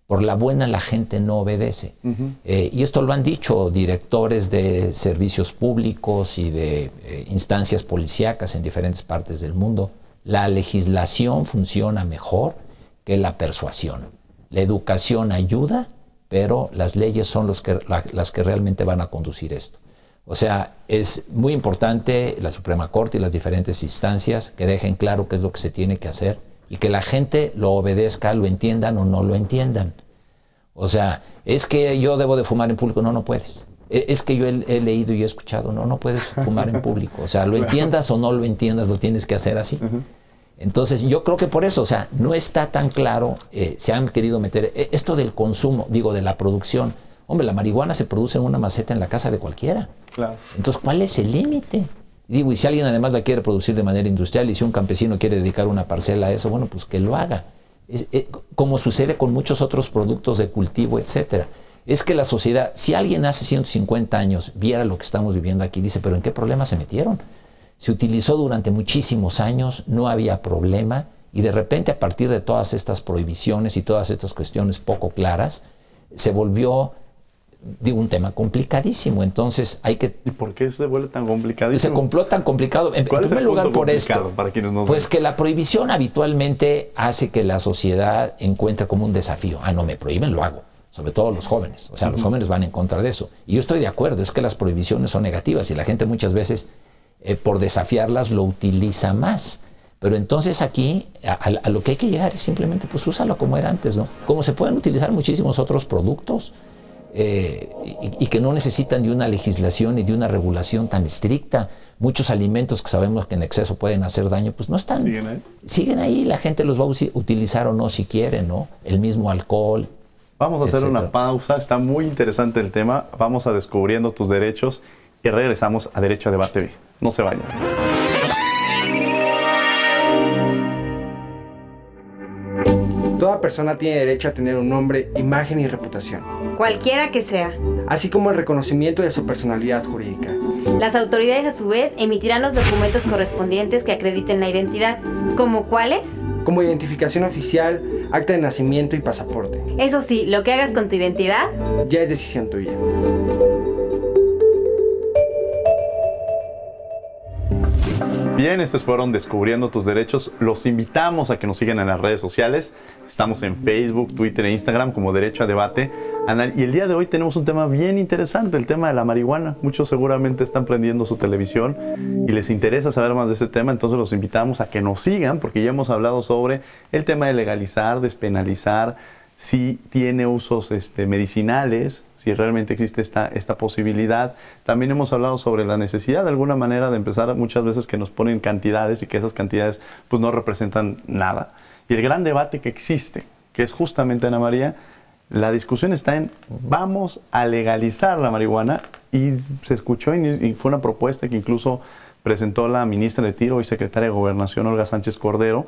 Por la buena la gente no obedece. Y esto lo han dicho directores de servicios públicos y de instancias policíacas en diferentes partes del mundo. La legislación funciona mejor que la persuasión. La educación ayuda, pero las leyes son las que realmente van a conducir esto. O sea, es muy importante la Suprema Corte y las diferentes instancias que dejen claro qué es lo que se tiene que hacer y que la gente lo obedezca, lo entiendan o no lo entiendan. O sea, es que yo debo de fumar en público, no puedes. Es que yo he leído y he escuchado, no puedes fumar en público. O sea, lo entiendas o no lo entiendas, lo tienes que hacer así. Entonces, yo creo que por eso, o sea, no está tan claro, se han querido meter esto del consumo, digo, de la producción. Hombre, la marihuana se produce en una maceta en la casa de cualquiera. Claro. Entonces, ¿cuál es el límite? Digo, y si alguien además la quiere producir de manera industrial y si un campesino quiere dedicar una parcela a eso, bueno, pues que lo haga. Como sucede con muchos otros productos de cultivo, etcétera. Es que la sociedad, si alguien hace 150 años viera lo que estamos viviendo aquí, dice, pero ¿en qué problema se metieron? Se utilizó durante muchísimos años, no había problema, y de repente a partir de todas estas prohibiciones y todas estas cuestiones poco claras, se volvió un tema complicadísimo. Entonces hay que... ¿Y por qué se vuelve tan complicadísimo? Se compló tan complicado. En primer lugar por esto, para quienes no pues que la prohibición habitualmente hace que la sociedad encuentre como un desafío. No me prohíben, lo hago. Sobre todo los jóvenes. O sea, los jóvenes van en contra de eso. Y yo estoy de acuerdo, es que las prohibiciones son negativas y la gente muchas veces, por desafiarlas, lo utiliza más. Pero entonces aquí, a lo que hay que llegar es simplemente, pues úsalo como era antes, ¿no? Como se pueden utilizar muchísimos otros productos. Y que no necesitan de una legislación ni de una regulación tan estricta. Muchos alimentos que sabemos que en exceso pueden hacer daño, pues no están. Siguen ahí, la gente los va a utilizar o no si quiere, ¿no? El mismo alcohol. Vamos a hacer una pausa, está muy interesante el tema. Vamos a Descubriendo tus derechos y regresamos a Derecho a Debate B. No se vayan. Toda persona tiene derecho a tener un nombre, imagen y reputación, cualquiera que sea, así como el reconocimiento de su personalidad jurídica. Las autoridades a su vez emitirán los documentos correspondientes que acrediten la identidad. ¿Cómo cuáles? Como identificación oficial, acta de nacimiento y pasaporte. Eso sí, lo que hagas con tu identidad ya es decisión tuya. Bien, estos fueron Descubriendo tus Derechos. Los invitamos a que nos sigan en las redes sociales. Estamos en Facebook, Twitter e Instagram como Derecho a Debate. Y el día de hoy tenemos un tema bien interesante, el tema de la marihuana. Muchos seguramente están prendiendo su televisión y les interesa saber más de ese tema, entonces los invitamos a que nos sigan porque ya hemos hablado sobre el tema de legalizar, despenalizar, si tiene usos medicinales, si realmente existe esta posibilidad. También hemos hablado sobre la necesidad de alguna manera de empezar muchas veces que nos ponen cantidades y que esas cantidades pues no representan nada. Y el gran debate que existe, que es justamente, Ana María, la discusión está en vamos a legalizar la marihuana, y se escuchó y fue una propuesta que incluso presentó la ministra de Tiro y secretaria de Gobernación, Olga Sánchez Cordero,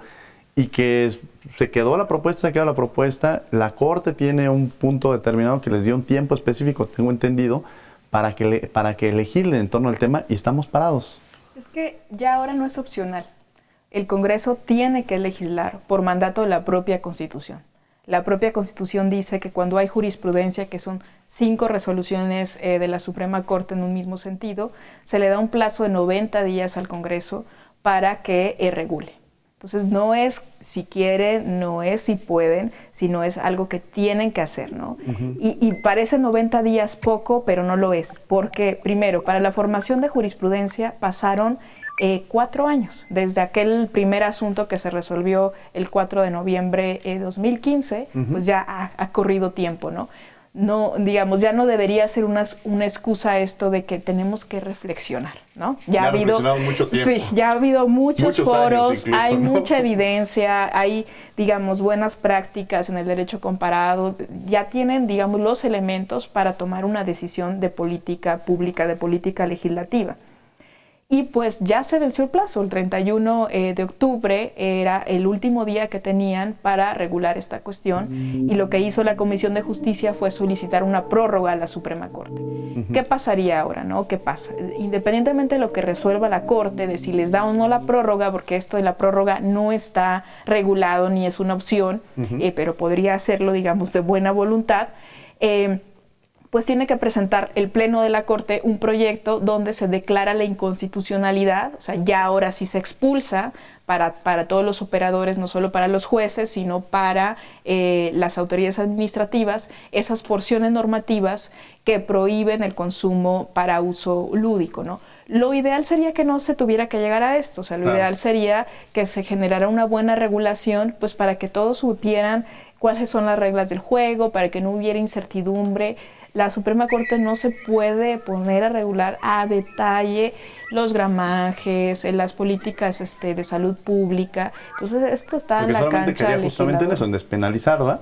y que se quedó la propuesta. La Corte tiene un punto determinado que les dio un tiempo específico, tengo entendido, para que legislen en torno al tema, y estamos parados. Es que ya ahora no es opcional. El Congreso tiene que legislar por mandato de la propia Constitución. La propia Constitución dice que cuando hay jurisprudencia, que son 5 resoluciones de la Suprema Corte en un mismo sentido, se le da un plazo de 90 días al Congreso para que regule. Entonces no es si quieren, no es si pueden, sino es algo que tienen que hacer, ¿no? Y parece 90 días poco, pero no lo es, porque primero, para la formación de jurisprudencia pasaron 4 años, desde aquel primer asunto que se resolvió el 4 de noviembre de 2015, pues ya ha corrido tiempo, ¿no? No, digamos, ya no debería ser una excusa esto de que tenemos que reflexionar, ¿no? Ya ha habido mucho tiempo. Sí, ya ha habido muchos foros, incluso, hay ¿no? mucha evidencia, hay, digamos, buenas prácticas en el derecho comparado, ya tienen, digamos, los elementos para tomar una decisión de política pública, de política legislativa. Y pues ya se venció el plazo, el 31 de octubre era el último día que tenían para regular esta cuestión, y lo que hizo la Comisión de Justicia fue solicitar una prórroga a la Suprema Corte. ¿Qué pasaría ahora, no? ¿Qué pasa? Independientemente de lo que resuelva la Corte, de si les da o no la prórroga, porque esto de la prórroga no está regulado ni es una opción, pero podría hacerlo, digamos, de buena voluntad, pues tiene que presentar el Pleno de la Corte un proyecto donde se declara la inconstitucionalidad, o sea, ya ahora sí se expulsa para todos los operadores, no solo para los jueces, sino para las autoridades administrativas, esas porciones normativas que prohíben el consumo para uso lúdico, ¿no? Lo ideal sería que no se tuviera que llegar a esto, o sea, lo ideal sería que se generara una buena regulación, pues para que todos supieran cuáles son las reglas del juego, para que no hubiera incertidumbre. La Suprema Corte no se puede poner a regular a detalle los gramajes, las políticas de salud pública. Entonces esto está en la cancha del justamente en eso, en despenalizarla,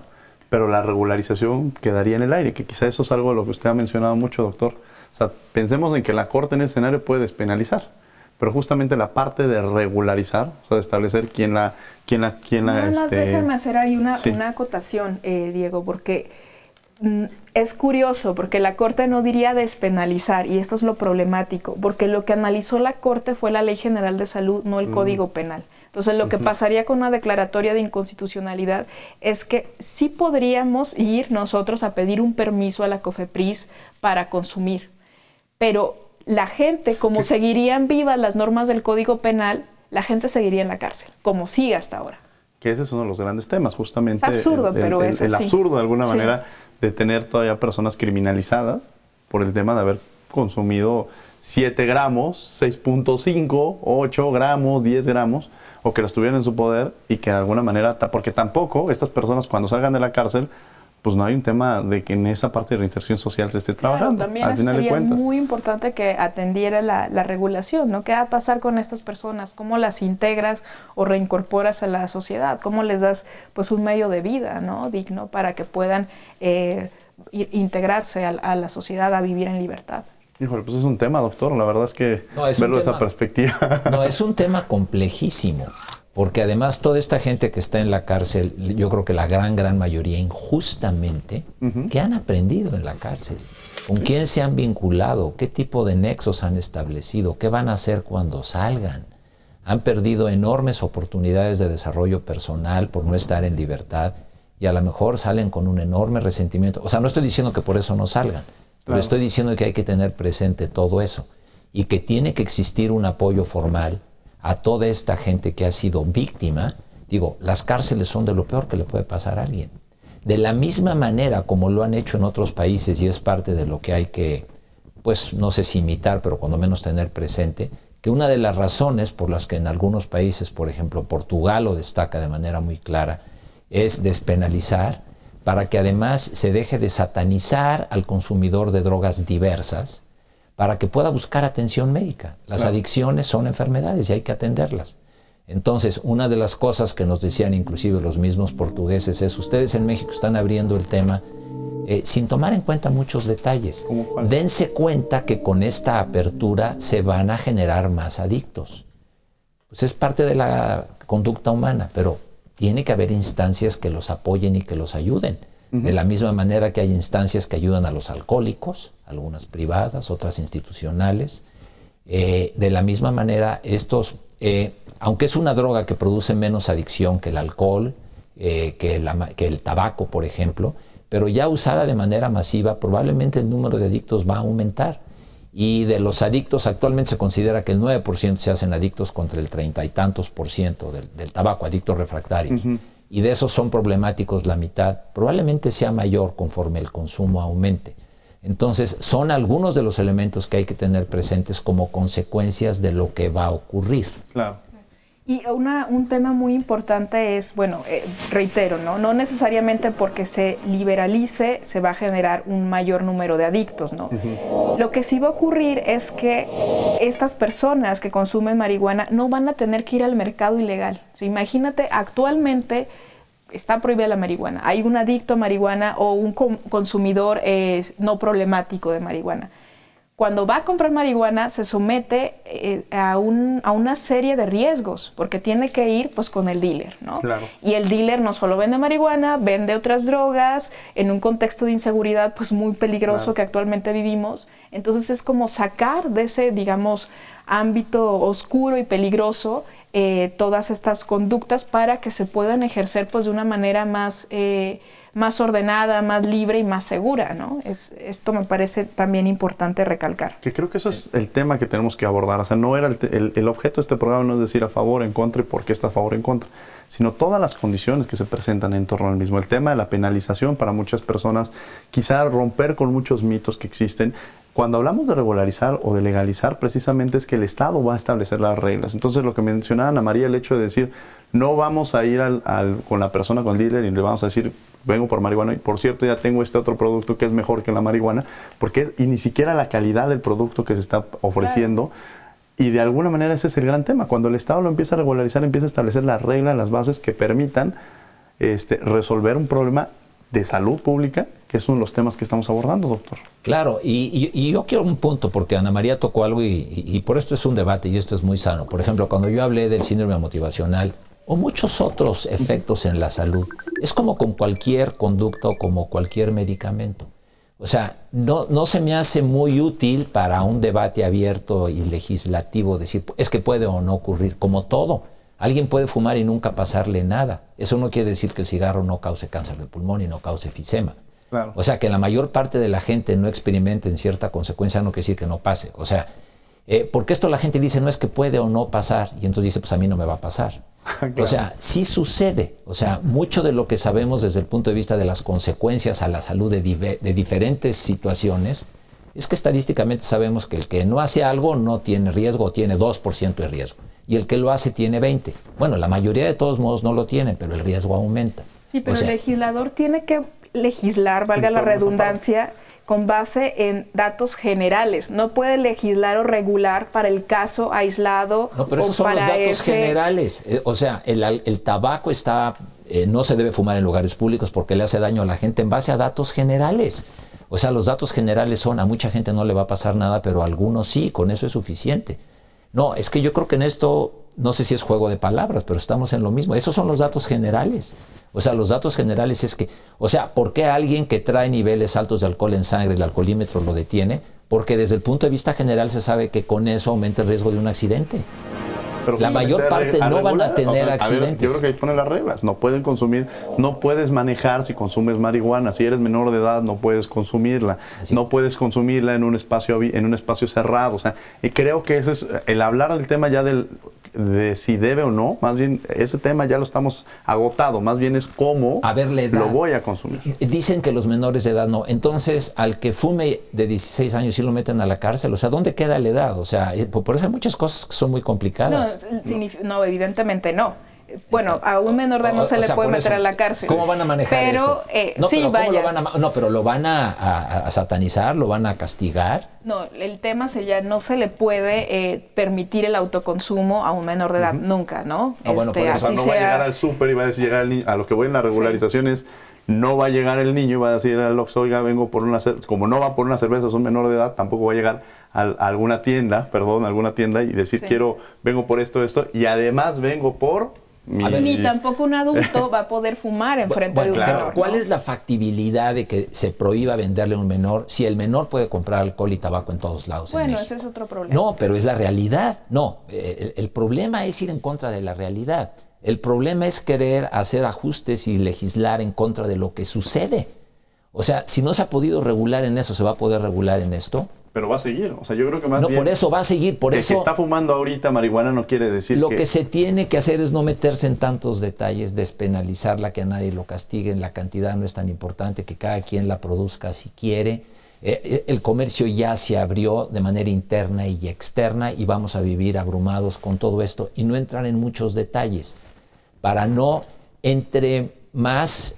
pero la regularización quedaría en el aire, que quizá eso es algo de lo que usted ha mencionado mucho, doctor. O sea, pensemos en que la Corte en ese escenario puede despenalizar, pero justamente la parte de regularizar, o sea, de establecer quién la déjame hacer ahí una acotación, Diego, porque es curioso, porque la Corte no diría despenalizar, y esto es lo problemático, porque lo que analizó la Corte fue la Ley General de Salud, no el Código Penal. Entonces, lo que pasaría con una declaratoria de inconstitucionalidad es que sí podríamos ir nosotros a pedir un permiso a la COFEPRIS para consumir, pero la gente, como seguirían vivas las normas del Código Penal, la gente seguiría en la cárcel, como sigue hasta ahora. Que ese es uno de los grandes temas, justamente. Es absurdo, pero es así. El absurdo, de alguna manera, de tener todavía personas criminalizadas por el tema de haber consumido 7 gramos, 6.5, 8 gramos, 10 gramos, o que las tuvieran en su poder, y que de alguna manera, porque tampoco estas personas cuando salgan de la cárcel, pues no hay un tema de que en esa parte de reinserción social se esté trabajando. Claro, también al final sería de cuentas. muy importante que atendiera la regulación, ¿no? ¿Qué va a pasar con estas personas? ¿Cómo las integras o reincorporas a la sociedad? ¿Cómo les das pues un medio de vida, ¿no? digno para que puedan integrarse a la sociedad, a vivir en libertad? Híjole, pues es un tema, doctor. La verdad es que verlo desde esa perspectiva. No, es un tema complejísimo. Porque además toda esta gente que está en la cárcel, yo creo que la gran mayoría injustamente, ¿qué han aprendido en la cárcel? ¿Con quién se han vinculado? ¿Qué tipo de nexos han establecido? ¿Qué van a hacer cuando salgan? Han perdido enormes oportunidades de desarrollo personal por no estar en libertad y a lo mejor salen con un enorme resentimiento. O sea, no estoy diciendo que por eso no salgan, pero estoy diciendo que hay que tener presente todo eso y que tiene que existir un apoyo formal a toda esta gente que ha sido víctima. Digo, las cárceles son de lo peor que le puede pasar a alguien. De la misma manera como lo han hecho en otros países, y es parte de lo que hay que, pues no sé si imitar, pero cuando menos tener presente, que una de las razones por las que en algunos países, por ejemplo Portugal lo destaca de manera muy clara, es despenalizar, para que además se deje de satanizar al consumidor de drogas diversas, para que pueda buscar atención médica. Las adicciones son enfermedades y hay que atenderlas. Entonces, una de las cosas que nos decían inclusive los mismos portugueses es: ustedes en México están abriendo el tema sin tomar en cuenta muchos detalles. Dense cuenta que con esta apertura se van a generar más adictos. Pues es parte de la conducta humana, pero tiene que haber instancias que los apoyen y que los ayuden. De la misma manera que hay instancias que ayudan a los alcohólicos, algunas privadas, otras institucionales. De la misma manera, estos, aunque es una droga que produce menos adicción que el alcohol, que el tabaco, por ejemplo, pero ya usada de manera masiva, probablemente el número de adictos va a aumentar. Y de los adictos, actualmente se considera que el 9% se hacen adictos contra el 30 y tantos por ciento del tabaco, adictos refractarios. Y de esos son problemáticos la mitad. Probablemente sea mayor conforme el consumo aumente. Entonces, son algunos de los elementos que hay que tener presentes como consecuencias de lo que va a ocurrir. Claro. Y un tema muy importante es, bueno, reitero, no necesariamente porque se liberalice se va a generar un mayor número de adictos, ¿no? Lo que sí va a ocurrir es que estas personas que consumen marihuana no van a tener que ir al mercado ilegal. O sea, imagínate, actualmente está prohibida la marihuana. Hay un adicto a marihuana o un consumidor no problemático de marihuana. Cuando va a comprar marihuana se somete a una serie de riesgos, porque tiene que ir pues con el dealer, ¿no? Claro. Y el dealer no solo vende marihuana, vende otras drogas en un contexto de inseguridad pues muy peligroso que actualmente vivimos. Entonces es como sacar de ese, digamos, ámbito oscuro y peligroso todas estas conductas para que se puedan ejercer pues de una manera más ordenada, más libre y más segura, ¿no? Esto me parece también importante recalcar. Que creo que eso es el tema que tenemos que abordar. O sea, no era el objeto de este programa no es decir a favor, en contra y por qué está a favor, en contra, sino todas las condiciones que se presentan en torno al mismo. El tema de la penalización para muchas personas, quizá romper con muchos mitos que existen. Cuando hablamos de regularizar o de legalizar, precisamente es que el Estado va a establecer las reglas. Entonces, lo que mencionaba Ana María, el hecho de decir, no vamos a ir con la persona, con el dealer, y le vamos a decir, vengo por marihuana, y por cierto, ya tengo este otro producto que es mejor que la marihuana, y ni siquiera la calidad del producto que se está ofreciendo. Claro. Y de alguna manera ese es el gran tema. Cuando el Estado lo empieza a regularizar, empieza a establecer las reglas, las bases que permitan resolver un problema de salud pública, que es uno de los temas que estamos abordando, doctor. Claro, y yo quiero un punto, porque Ana María tocó algo y por esto es un debate y esto es muy sano. Por ejemplo, cuando yo hablé del síndrome motivacional o muchos otros efectos en la salud, es como con cualquier conducta o como cualquier medicamento. O sea, no se me hace muy útil para un debate abierto y legislativo decir, es que puede o no ocurrir, como todo. Alguien puede fumar y nunca pasarle nada. Eso no quiere decir que el cigarro no cause cáncer de pulmón y no cause efisema. Claro. O sea, que la mayor parte de la gente no experimente en cierta consecuencia no quiere decir que no pase. O sea, porque esto la gente dice, no es que puede o no pasar, y entonces dice, pues a mí no me va a pasar. Claro. O sea, sí sucede. O sea, mucho de lo que sabemos desde el punto de vista de las consecuencias a la salud de diferentes situaciones es que estadísticamente sabemos que el que no hace algo no tiene riesgo o tiene 2% de riesgo. Y el que lo hace tiene 20. Bueno, la mayoría de todos modos no lo tiene, pero el riesgo aumenta. Sí, pero el legislador tiene que legislar, valga la redundancia, con base en datos generales. No puede legislar o regular para el caso aislado. No, pero esos son los datos generales. O sea, el tabaco no se debe fumar en lugares públicos porque le hace daño a la gente en base a datos generales. O sea, los datos generales son, a mucha gente no le va a pasar nada, pero a algunos sí, con eso es suficiente. No, es que yo creo que en esto, no sé si es juego de palabras, pero estamos en lo mismo. Esos son los datos generales. O sea, los datos generales es que, o sea, ¿por qué alguien que trae niveles altos de alcohol en sangre, el alcoholímetro lo detiene? Porque desde el punto de vista general se sabe que con eso aumenta el riesgo de un accidente. Pero la mayor parte no van a tener accidentes. Yo creo que ahí ponen las reglas. No pueden consumir, no puedes manejar si consumes marihuana. Si eres menor de edad, no puedes consumirla. Así. No puedes consumirla en un espacio cerrado. O sea, y creo que ese es el hablar del tema ya de si debe o no. Más bien, ese tema ya lo estamos agotado. Más bien es cómo lo voy a consumir. Dicen que los menores de edad no. Entonces, al que fume de 16 años sí lo meten a la cárcel. O sea, ¿dónde queda la edad? O sea, por eso hay muchas cosas que son muy complicadas. No, evidentemente no. Bueno, a un menor de edad no se le puede meter a la cárcel. ¿Cómo van a manejar eso? No, sí, vaya. Pero lo van a satanizar, lo van a castigar. No, el tema sería, no se le puede permitir el autoconsumo a un menor de edad, nunca, ¿no? Bueno, así no va a llegar al súper y va a decir, llegar al niño, a lo que voy en las regularizaciones, no va a llegar el niño y va a decir al Oxxo, oiga, vengo por una cerveza. Como no va por una cerveza, es un menor de edad, tampoco va a llegar a alguna tienda y decir, vengo por esto, y además vengo por... Ni tampoco un adulto va a poder fumar enfrente de un menor. ¿Cuál es la factibilidad de que se prohíba venderle a un menor si el menor puede comprar alcohol y tabaco en todos lados? Bueno, ese es otro problema. No, pero es la realidad. No, el problema es ir en contra de la realidad. El problema es querer hacer ajustes y legislar en contra de lo que sucede. O sea, si no se ha podido regular en eso, ¿se va a poder regular en esto? Pero va a seguir, o sea, yo creo que más bien... No, por eso va a seguir, por eso... El que está fumando ahorita marihuana no quiere decir Lo que se tiene que hacer es no meterse en tantos detalles, despenalizarla, que a nadie lo castiguen, la cantidad no es tan importante, que cada quien la produzca si quiere. El comercio ya se abrió de manera interna y externa y vamos a vivir abrumados con todo esto y no entrar en muchos detalles para no, entre más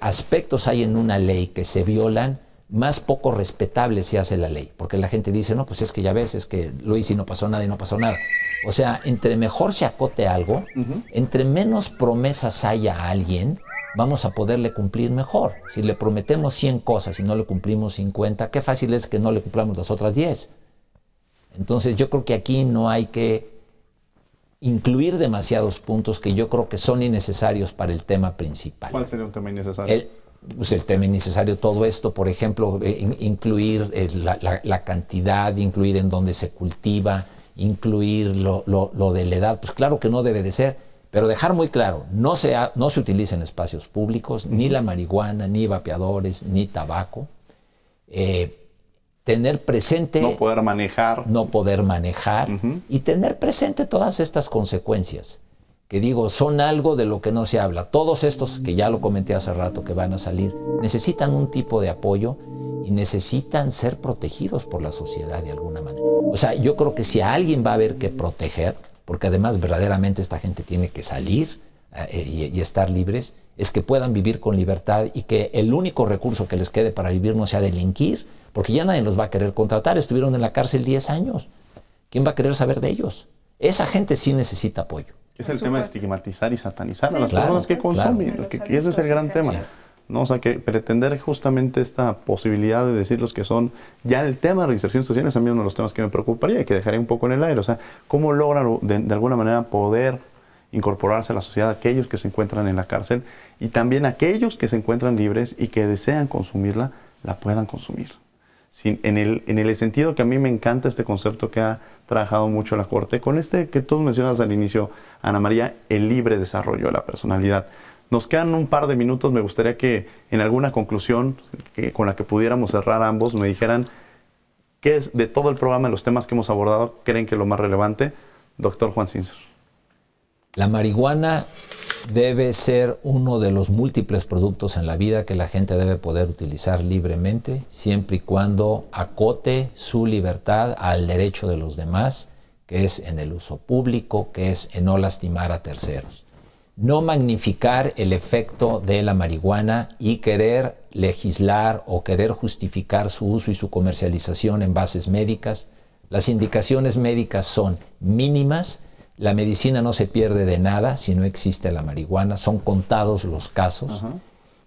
aspectos hay en una ley que se violan, más poco respetable se hace la ley, porque la gente dice, no, pues es que ya ves, es que lo hice y no pasó nada y no pasó nada. O sea, entre mejor se acote algo, entre menos promesas haya a alguien, vamos a poderle cumplir mejor. Si le prometemos 100 cosas y no le cumplimos 50, qué fácil es que no le cumplamos las otras 10. Entonces yo creo que aquí no hay que incluir demasiados puntos que yo creo que son innecesarios para el tema principal. ¿Cuál sería un tema innecesario? El tema innecesario, todo esto, por ejemplo, incluir la cantidad, incluir en dónde se cultiva, incluir lo de la edad, pues claro que no debe de ser, pero dejar muy claro, no se utiliza en espacios públicos, ni la marihuana, ni vapeadores, ni tabaco. Tener presente... No poder manejar. Y tener presente todas estas consecuencias. Que digo, son algo de lo que no se habla. Todos estos, que ya lo comenté hace rato, que van a salir, necesitan un tipo de apoyo y necesitan ser protegidos por la sociedad de alguna manera. O sea, yo creo que si a alguien va a haber que proteger, porque además verdaderamente esta gente tiene que salir y estar libres, es que puedan vivir con libertad y que el único recurso que les quede para vivir no sea delinquir, porque ya nadie los va a querer contratar. Estuvieron en la cárcel 10 años. ¿Quién va a querer saber de ellos? Esa gente sí necesita apoyo. Es el tema de estigmatizar y satanizar a las personas que consumen. Y ese es el gran tema. ¿No? O sea, que pretender justamente esta posibilidad de decir los que son... Ya el tema de reinserción social es también uno de los temas que me preocuparía y que dejaría un poco en el aire. O sea, ¿cómo logran de alguna manera poder incorporarse a la sociedad aquellos que se encuentran en la cárcel y también aquellos que se encuentran libres y que desean consumirla, la puedan consumir? En el sentido que a mí me encanta este concepto que ha trabajado mucho la Corte, con que tú mencionas al inicio, Ana María, el libre desarrollo de la personalidad. Nos quedan un par de minutos, me gustaría que en alguna conclusión con la que pudiéramos cerrar ambos, me dijeran qué es de todo el programa, de los temas que hemos abordado, creen que es lo más relevante. Doctor Juan Sincer. La marihuana debe ser uno de los múltiples productos en la vida que la gente debe poder utilizar libremente, siempre y cuando acote su libertad al derecho de los demás, que es en el uso público, que es en no lastimar a terceros. No magnificar el efecto de la marihuana y querer legislar o querer justificar su uso y su comercialización en bases médicas. Las indicaciones médicas son mínimas. La medicina no se pierde de nada si no existe la marihuana, son contados los casos.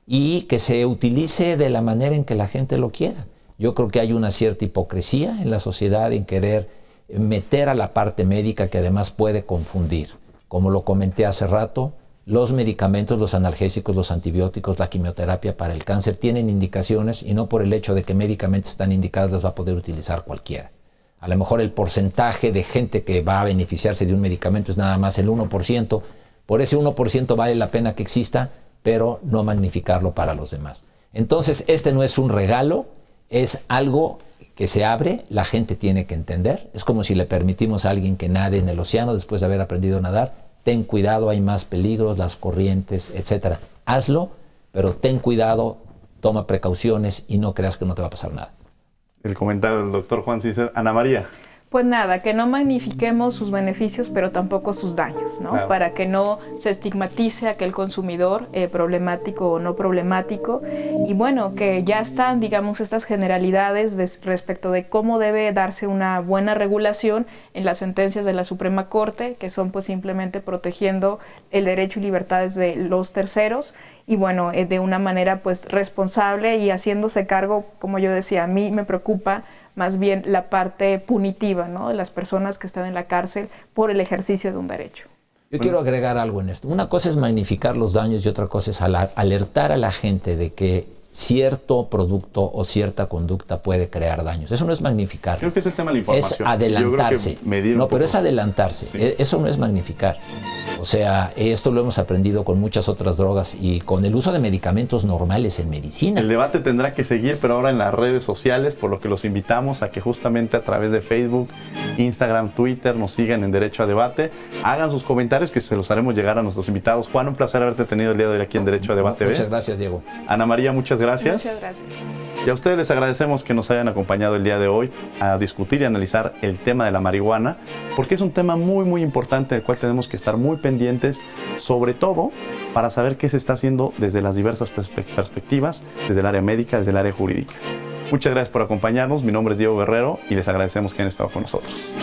Y que se utilice de la manera en que la gente lo quiera. Yo creo que hay una cierta hipocresía en la sociedad en querer meter a la parte médica que además puede confundir. Como lo comenté hace rato, los medicamentos, los analgésicos, los antibióticos, la quimioterapia para el cáncer tienen indicaciones y no por el hecho de que médicamente están indicadas las va a poder utilizar cualquiera. A lo mejor el porcentaje de gente que va a beneficiarse de un medicamento es nada más el 1%. Por ese 1% vale la pena que exista, pero no magnificarlo para los demás. Entonces, este no es un regalo, es algo que se abre, la gente tiene que entender. Es como si le permitimos a alguien que nade en el océano después de haber aprendido a nadar. Ten cuidado, hay más peligros, las corrientes, etc. Hazlo, pero ten cuidado, toma precauciones y no creas que no te va a pasar nada. El comentario del doctor Juan Cícer. Ana María. Pues nada, que no magnifiquemos sus beneficios, pero tampoco sus daños, ¿no? Claro. Para que no se estigmatice a aquel consumidor problemático o no problemático. Y bueno, que ya están, digamos, estas generalidades respecto de cómo debe darse una buena regulación en las sentencias de la Suprema Corte, que son pues simplemente protegiendo el derecho y libertades de los terceros y bueno, de una manera pues responsable y haciéndose cargo, como yo decía, a mí me preocupa más bien la parte punitiva, ¿no? De las personas que están en la cárcel por el ejercicio de un derecho. Yo quiero agregar algo en esto. Una cosa es magnificar los daños y otra cosa es alertar a la gente de que cierto producto o cierta conducta puede crear daños. Eso no es magnificar. Creo que es el tema de la información. Es adelantarse. No, pero es adelantarse. Sí. Eso no es magnificar. O sea, esto lo hemos aprendido con muchas otras drogas y con el uso de medicamentos normales en medicina. El debate tendrá que seguir, pero ahora en las redes sociales, por lo que los invitamos a que justamente a través de Facebook, Instagram, Twitter, nos sigan en Derecho a Debate. Hagan sus comentarios que se los haremos llegar a nuestros invitados. Juan, un placer haberte tenido el día de hoy aquí en Derecho a Debate. Muchas gracias, Diego. Ana María, muchas gracias. Muchas gracias. Y a ustedes les agradecemos que nos hayan acompañado el día de hoy a discutir y analizar el tema de la marihuana, porque es un tema muy, muy importante del cual tenemos que estar muy pendientes, sobre todo para saber qué se está haciendo desde las diversas perspectivas, desde el área médica, desde el área jurídica. Muchas gracias por acompañarnos. Mi nombre es Diego Guerrero y les agradecemos que hayan estado con nosotros.